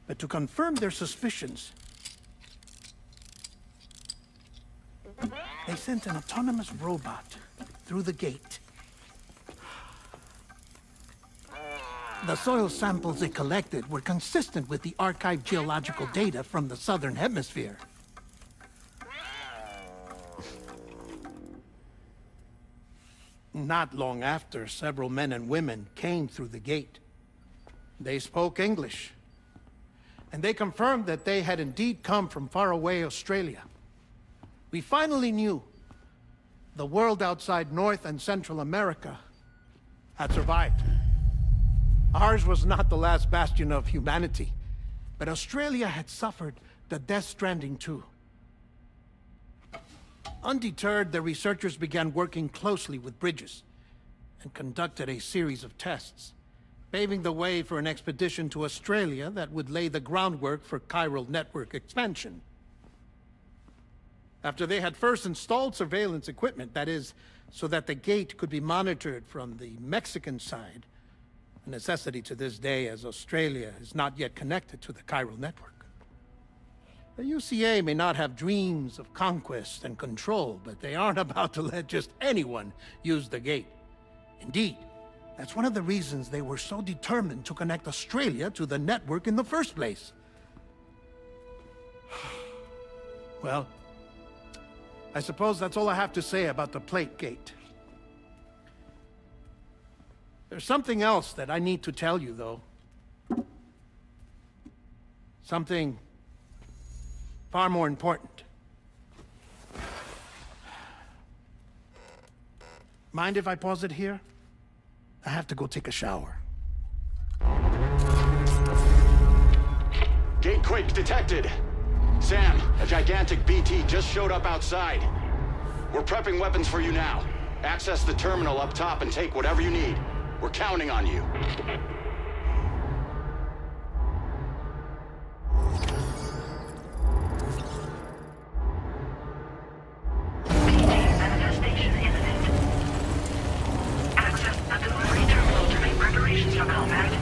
L: But to confirm their suspicions, they sent an autonomous robot through the gate. The soil samples it collected were consistent with the archived geological data from the southern hemisphere. Not long after, several men and women came through the gate. They spoke English, and they confirmed that they had indeed come from faraway Australia. We finally knew the world outside North and Central America had survived. Ours was not the last bastion of humanity, but Australia had suffered the death stranding too. Undeterred, the researchers began working closely with Bridges and conducted a series of tests, paving the way for an expedition to Australia that would lay the groundwork for chiral network expansion. After they had first installed surveillance equipment, that is, so that the gate could be monitored from the Mexican side, a necessity to this day as Australia is not yet connected to the chiral network. The UCA may not have dreams of conquest and control, but they aren't about to let just anyone use the gate. Indeed, that's one of the reasons they were so determined to connect Australia to the network in the first place. Well, I suppose that's all I have to say about the plate gate. There's something else that I need to tell you, though. Something far more important. Mind if I pause it here? I have to go take a shower.
J: Gate quake detected. Sam, a gigantic BT just showed up outside. We're prepping weapons for you now. Access the terminal up top and take whatever you need. We're counting on you.
E: Manifestation imminent. Access the delivery terminal to make preparations for combat.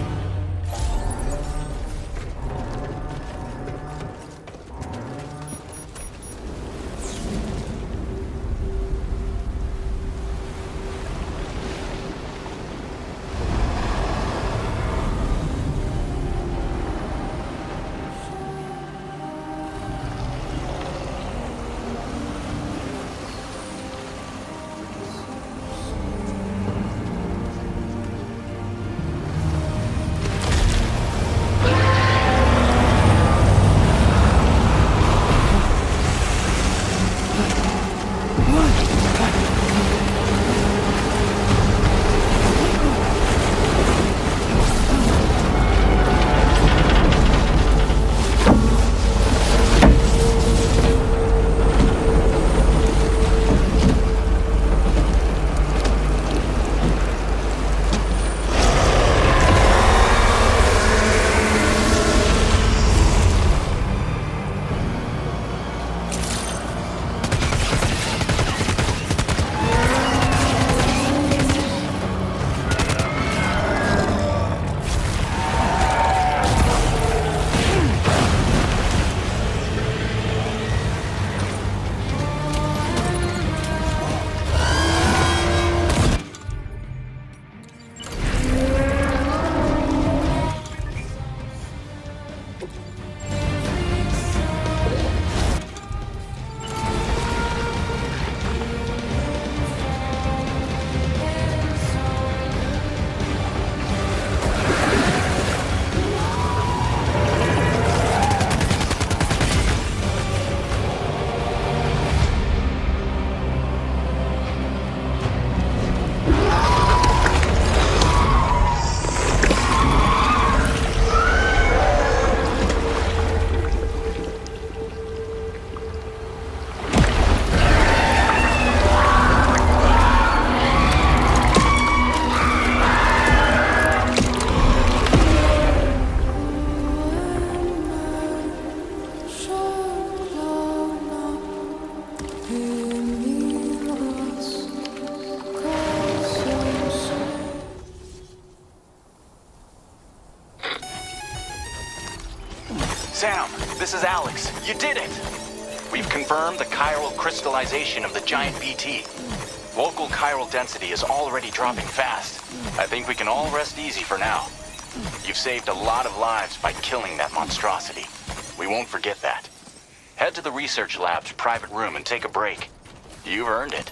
F: this is Alex. You did it! We've confirmed the chiral crystallization of the giant BT. Local chiral density is already dropping fast. I think we can all rest easy for now. You've saved a lot of lives by killing that monstrosity. We won't forget that. Head to the research lab's private room and take a break. You've earned it.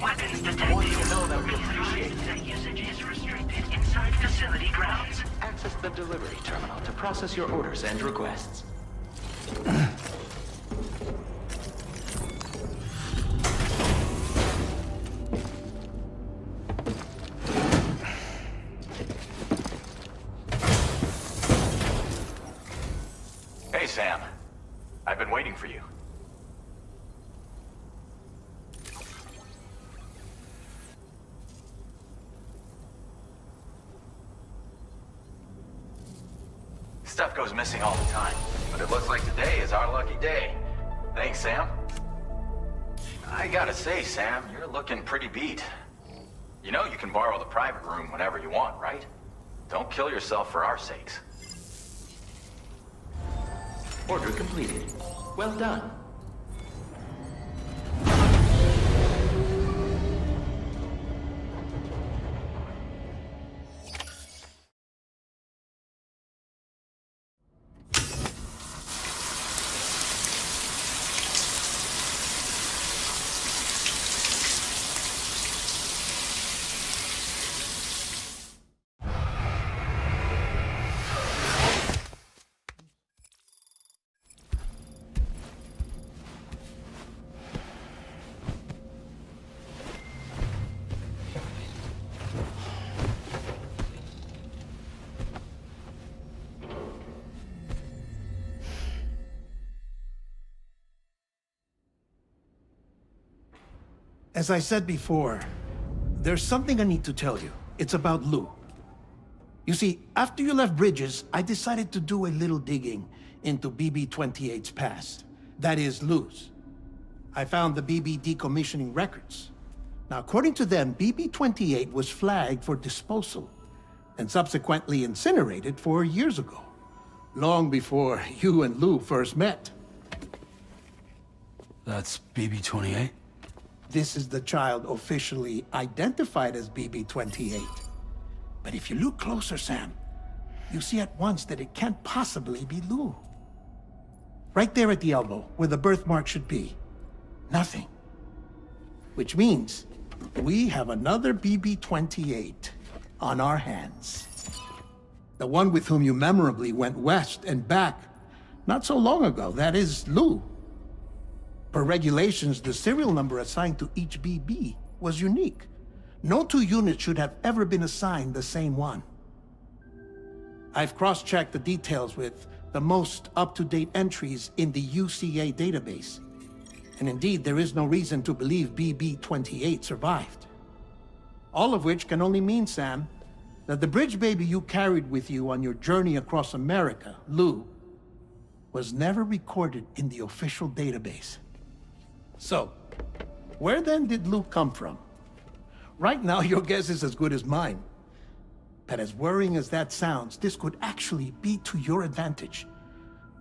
E: Weapons detected.
F: You know that we appreciate it.
E: That usage is restricted inside facility grounds.
F: Access the delivery terminal to process your orders and requests.
K: Hey, Sam. I've been waiting for you. Stuff goes missing all the time, but it looks like today is our lucky day. Thanks, Sam. I gotta say, Sam, you're looking pretty beat. You know you can borrow the private room whenever you want, right? Don't kill yourself for our sakes.
F: Order completed. Well done.
L: As I said before, there's something I need to tell you. It's about Lou. You see, after you left Bridges, I decided to do a little digging into BB-28's past. That is, Lou's. I found the BB decommissioning records. Now, according to them, BB-28 was flagged for disposal and subsequently incinerated 4 years ago, long before you and Lou first met.
C: That's BB-28?
L: This is the child officially identified as BB-28. But if you look closer, Sam, you see at once that it can't possibly be Lou. Right there at the elbow, where the birthmark should be. Nothing. Which means we have another BB-28 on our hands. The one with whom you memorably went west and back not so long ago. That is Lou. Per regulations, the serial number assigned to each BB was unique. No two units should have ever been assigned the same one. I've cross-checked the details with the most up-to-date entries in the UCA database. And indeed, there is no reason to believe BB-28 survived. All of which can only mean, Sam, that the bridge baby you carried with you on your journey across America, Lou, was never recorded in the official database. So, where then did Lou come from? Right now, your guess is as good as mine. But as worrying as that sounds, this could actually be to your advantage,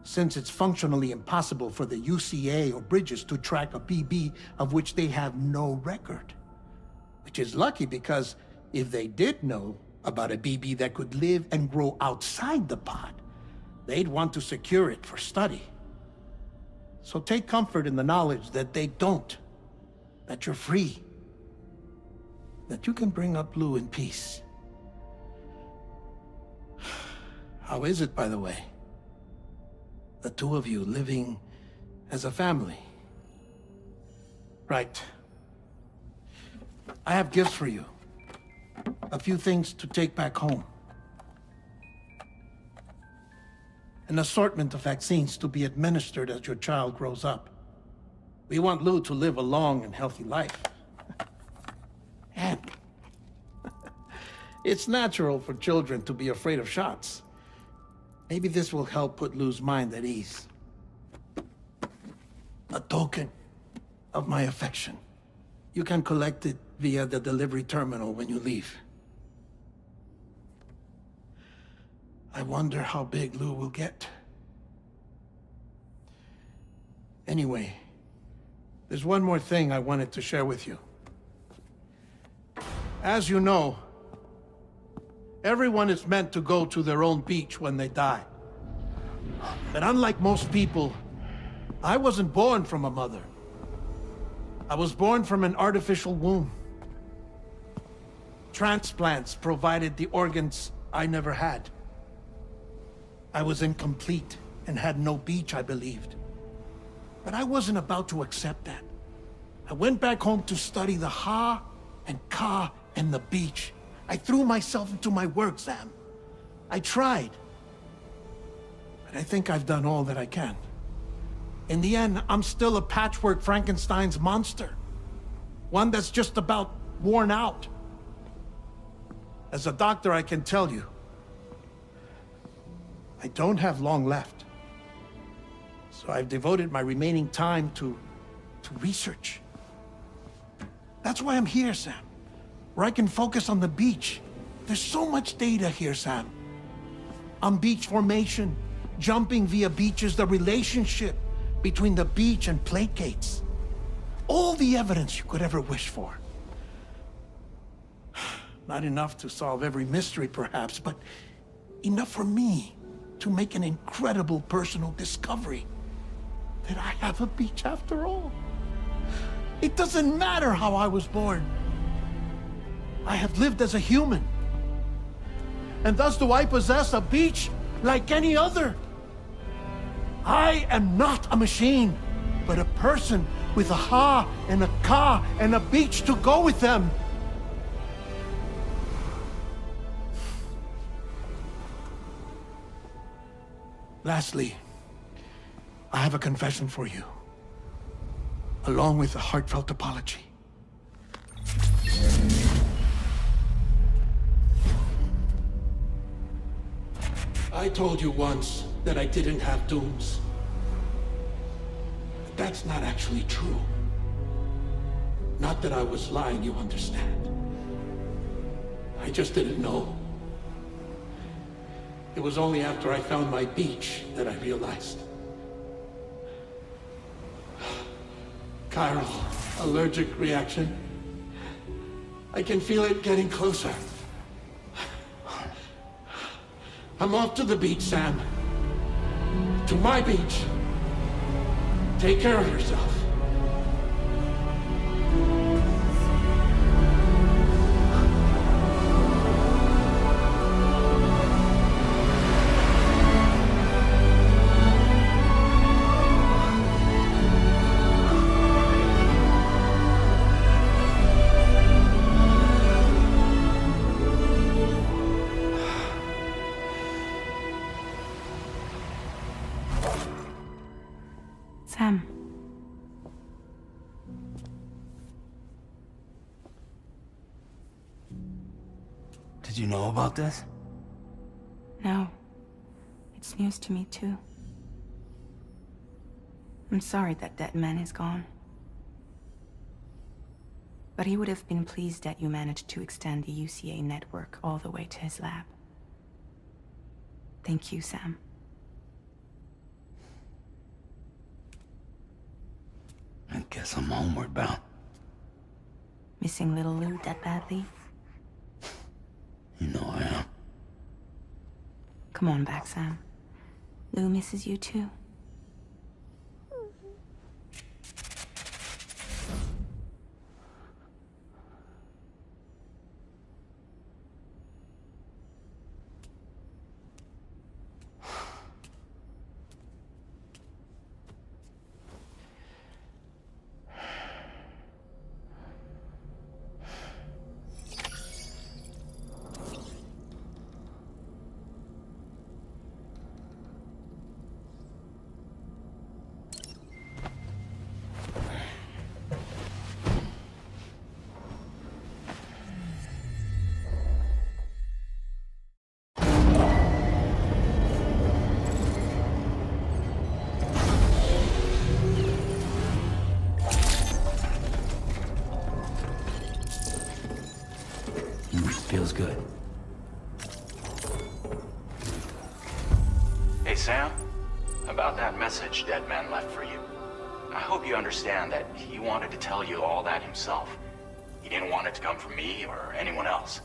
L: since it's functionally impossible for the UCA or Bridges to track a BB of which they have no record. Which is lucky, because if they did know about a BB that could live and grow outside the pod, they'd want to secure it for study. So take comfort in the knowledge that they don't, that you're free, that you can bring up Lou in peace. How is it, by the way? The two of you living as a family? Right. I have gifts for you. A few things to take back home. An assortment of vaccines to be administered as your child grows up. We want Lou to live a long and healthy life. And it's natural for children to be afraid of shots. Maybe this will help put Lou's mind at ease. A token of my affection. You can collect it via the delivery terminal when you leave. I wonder how big Lou will get. Anyway, there's one more thing I wanted to share with you. As you know, everyone is meant to go to their own beach when they die. But unlike most people, I wasn't born from a mother. I was born from an artificial womb. Transplants provided the organs I never had. I was incomplete and had no beach, I believed. But I wasn't about to accept that. I went back home to study the Ha and Ka and the beach. I threw myself into my work, Sam. I tried. But I think I've done all that I can. In the end, I'm still a patchwork Frankenstein's monster. One that's just about worn out. As a doctor, I can tell you, I don't have long left. So I've devoted my remaining time to research. That's why I'm here, Sam. Where I can focus on the beach. There's so much data here, Sam. On beach formation, jumping via beaches, the relationship between the beach and plate gates. All the evidence you could ever wish for. Not enough to solve every mystery, perhaps, but enough for me to make an incredible personal discovery. That I have a beach after all. It doesn't matter how I was born. I have lived as a human. And thus do I possess a beach like any other. I am not a machine, but a person with a Ha and a Ka and a beach to go with them. Lastly, I have a confession for you, along with a heartfelt apology. I told you once that I didn't have dooms. But that's not actually true. Not that I was lying, you understand. I just didn't know. It was only after I found my beach that I realized. Chiral allergic reaction. I can feel it getting closer. I'm off to the beach, Sam. To my beach. Take care of yourself.
A: Sam.
C: Did you know about this?
A: No. It's news to me, too. I'm sorry that that man is gone. But he would have been pleased that you managed to extend the UCA network all the way to his lab. Thank you, Sam.
C: I guess I'm homeward bound.
A: Missing little Lou that badly?
C: You know I am.
A: Come on back, Sam. Lou misses you too.
C: Sounds good.
F: Hey, Sam. About that message Deadman left for you. I hope you understand that he wanted to tell you all that himself. He didn't want it to come from me or anyone else.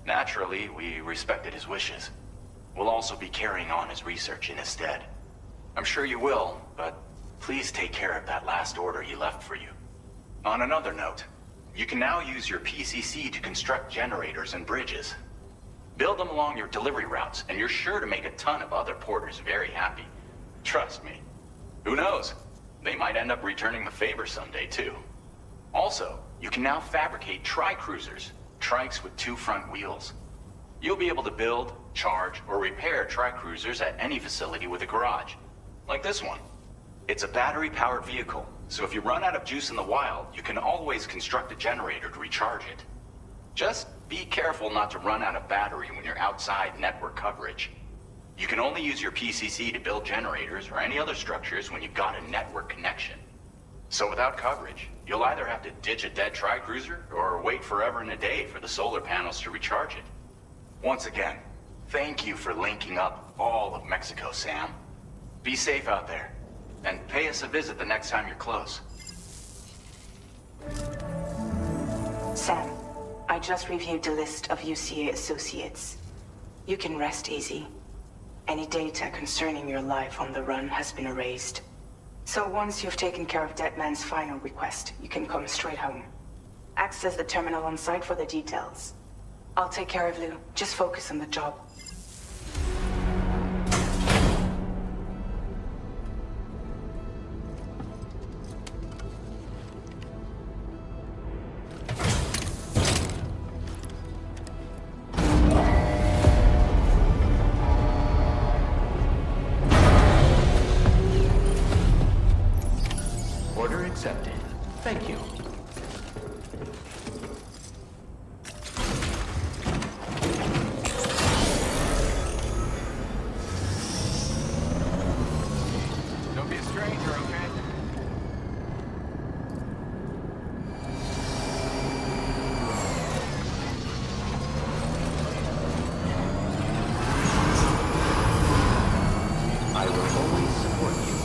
F: Naturally, we respected his wishes. We'll also be carrying on his research in his stead. I'm sure you will, but please take care of that last order he left for you. On another note, you can now use your PCC to construct generators and bridges. Build them along your delivery routes, and you're sure to make a ton of other porters very happy. Trust me. Who knows? They might end up returning the favor someday, too. Also, you can now fabricate tri-cruisers, trikes with 2 front wheels. You'll be able to build, charge, or repair tri-cruisers at any facility with a garage. Like this one. It's a battery-powered vehicle, so if you run out of juice in the wild, you can always construct a generator to recharge it. Just be careful not to run out of battery when you're outside network coverage. You can only use your PCC to build generators or any other structures when you've got a network connection. So without coverage, you'll either have to ditch a dead tri-cruiser or wait forever and a day for the solar panels to recharge it. Once again, thank you for linking up all of Mexico, Sam. Be safe out there, and pay us a visit the next time you're close.
A: Sam, I just reviewed the list of UCA associates. You can rest easy. Any data concerning your life on the run has been erased. So once you've taken care of Deadman's final request, you can come straight home. Access the terminal on site for the details. I'll take care of Lou. Just focus on the job.
F: Order accepted. Thank you. Don't be a stranger, okay? I will always support you.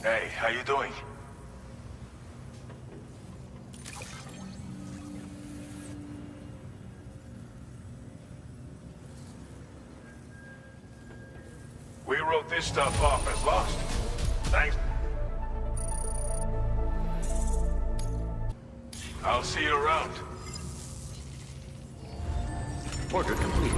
G: Hey, how you doing? We wrote this stuff off as lost. Thanks. I'll see you around.
F: Order complete.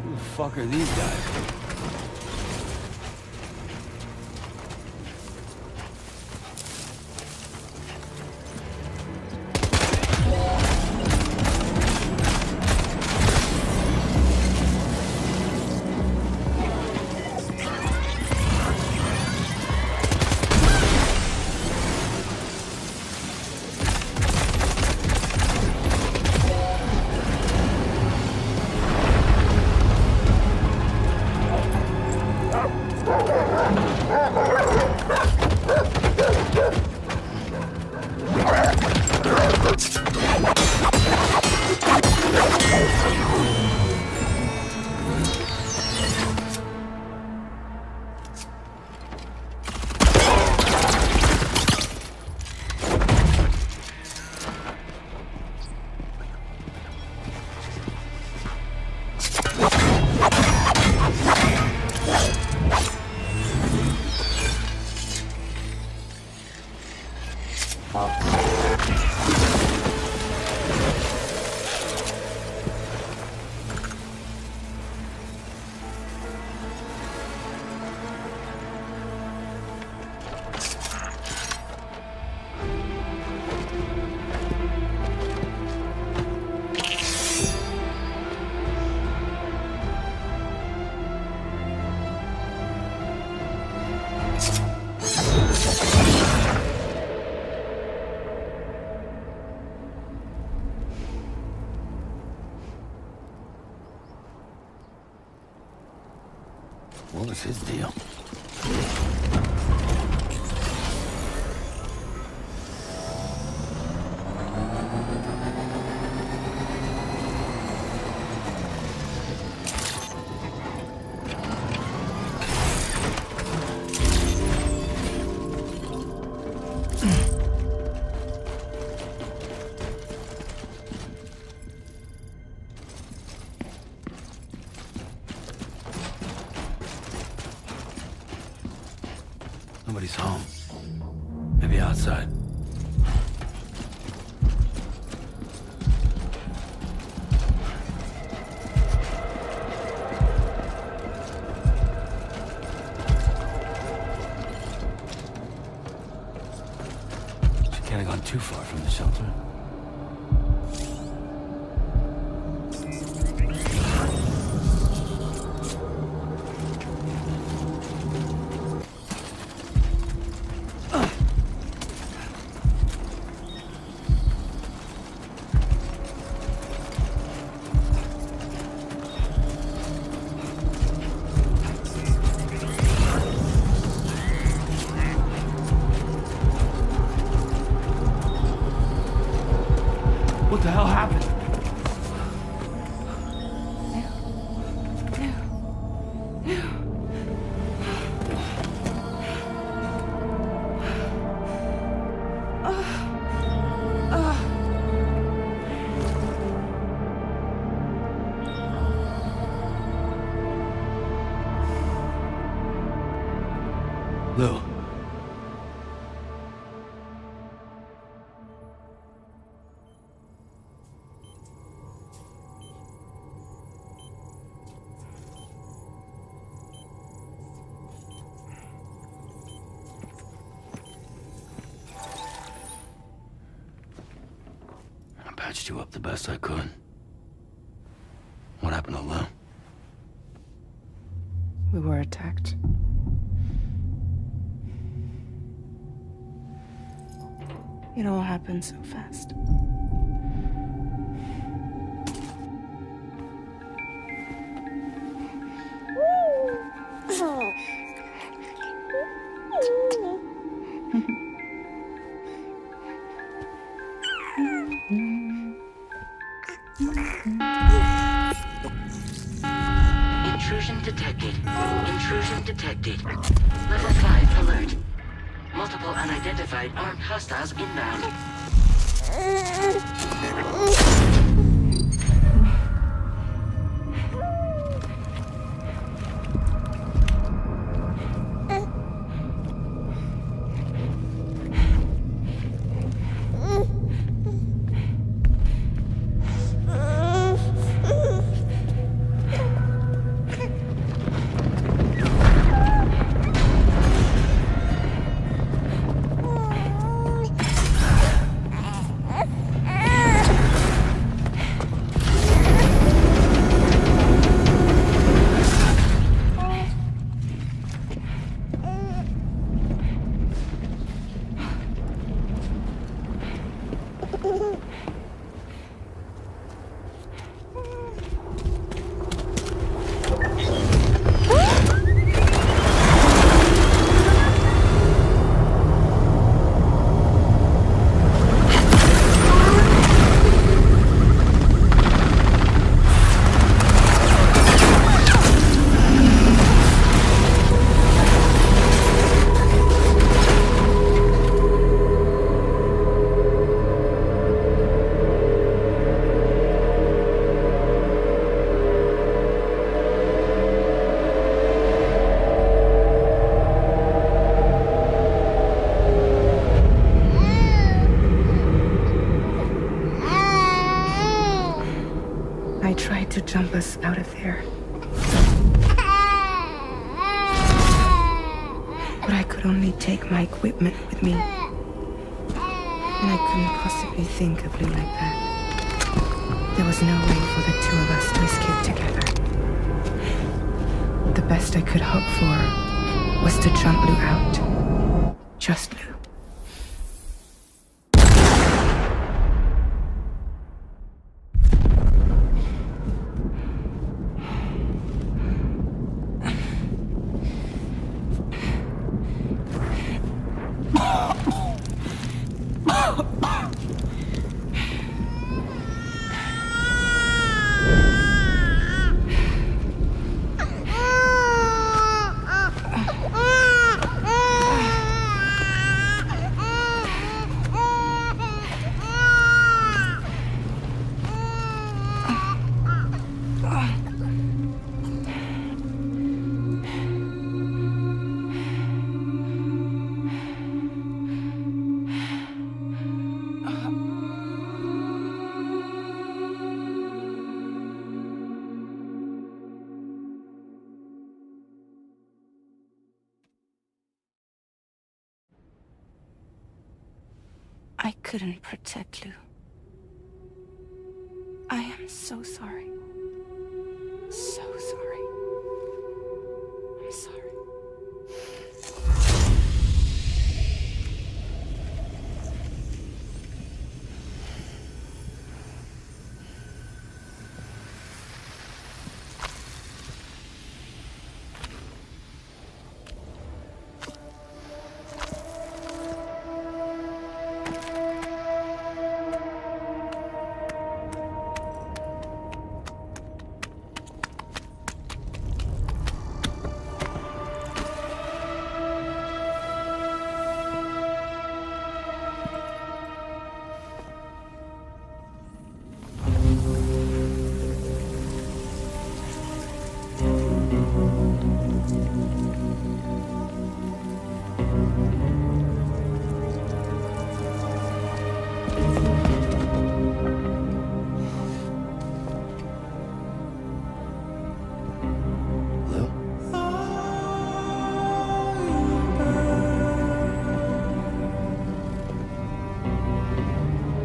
C: Who the fuck are these guys? What was his deal? Nobody's home. Maybe outside. She can't have gone too far from the shelter. What the hell happened? Lou. I patched you up the best I could. What happened to Lou?
A: We were attacked. It all happened so fast.
E: Intrusion detected. Intrusion detected. Level 5 alert. Multiple unidentified armed hostiles inbound.
A: I tried to jump us out of there. But I could only take my equipment with me. And I couldn't possibly think of Lou like that. There was no way for the two of us to escape together. The best I could hope for was to jump Lou out. Just Lou. couldn't protect Lou. I am so sorry. So sorry. I'm sorry.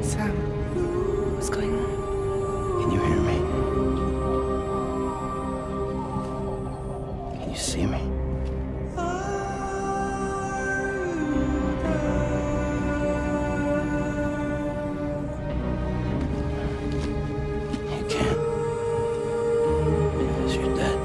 A: Sam, what's going on?
C: Can you hear me? Can you see me? You can't. Because you're dead.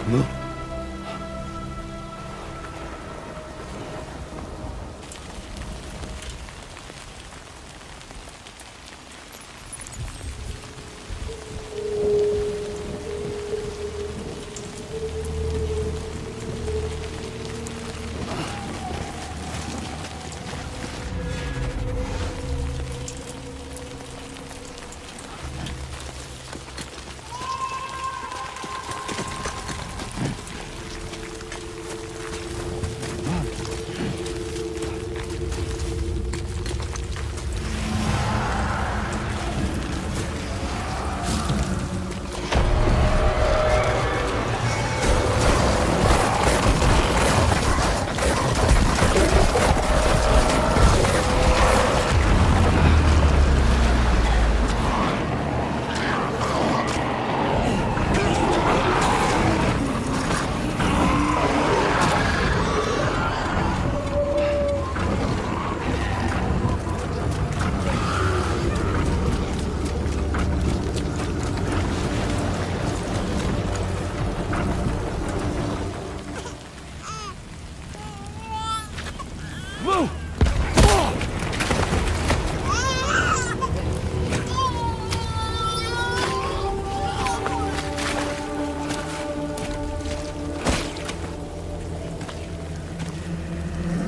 C: Lou?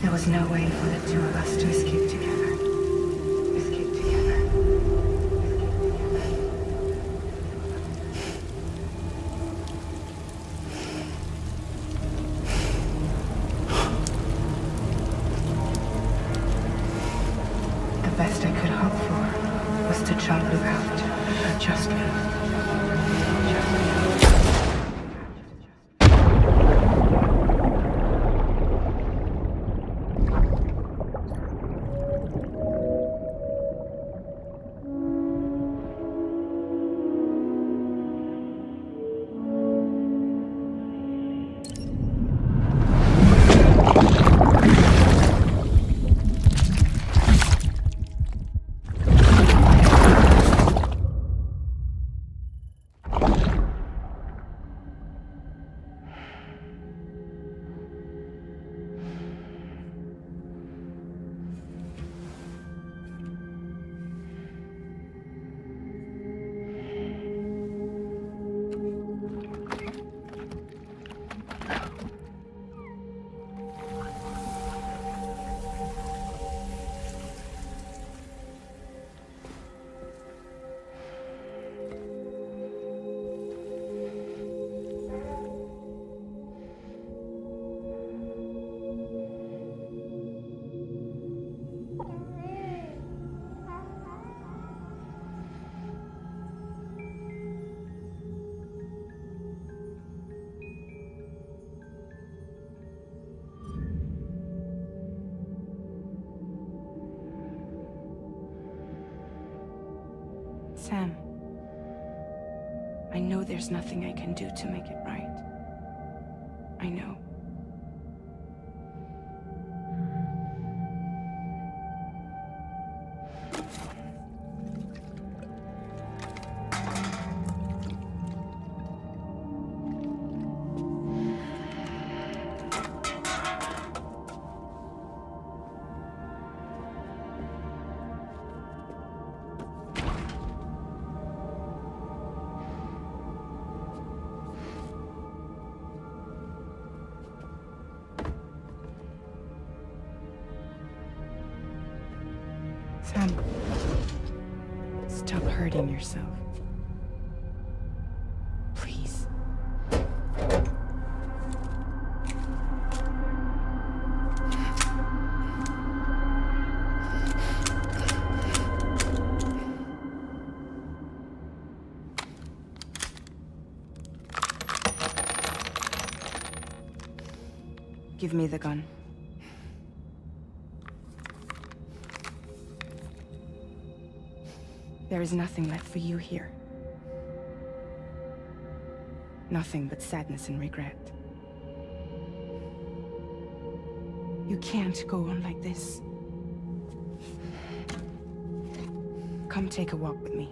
A: There was no way for the two of us to escape together. Escape together. The best I could hope for was to jump Lou out. Just Lou. Sam, I know there's nothing I can do to make it right. I know. Sam, stop hurting yourself. Please. Give me the gun. There is nothing left for you here. Nothing but sadness and regret. You can't go on like this. Come take a walk with me.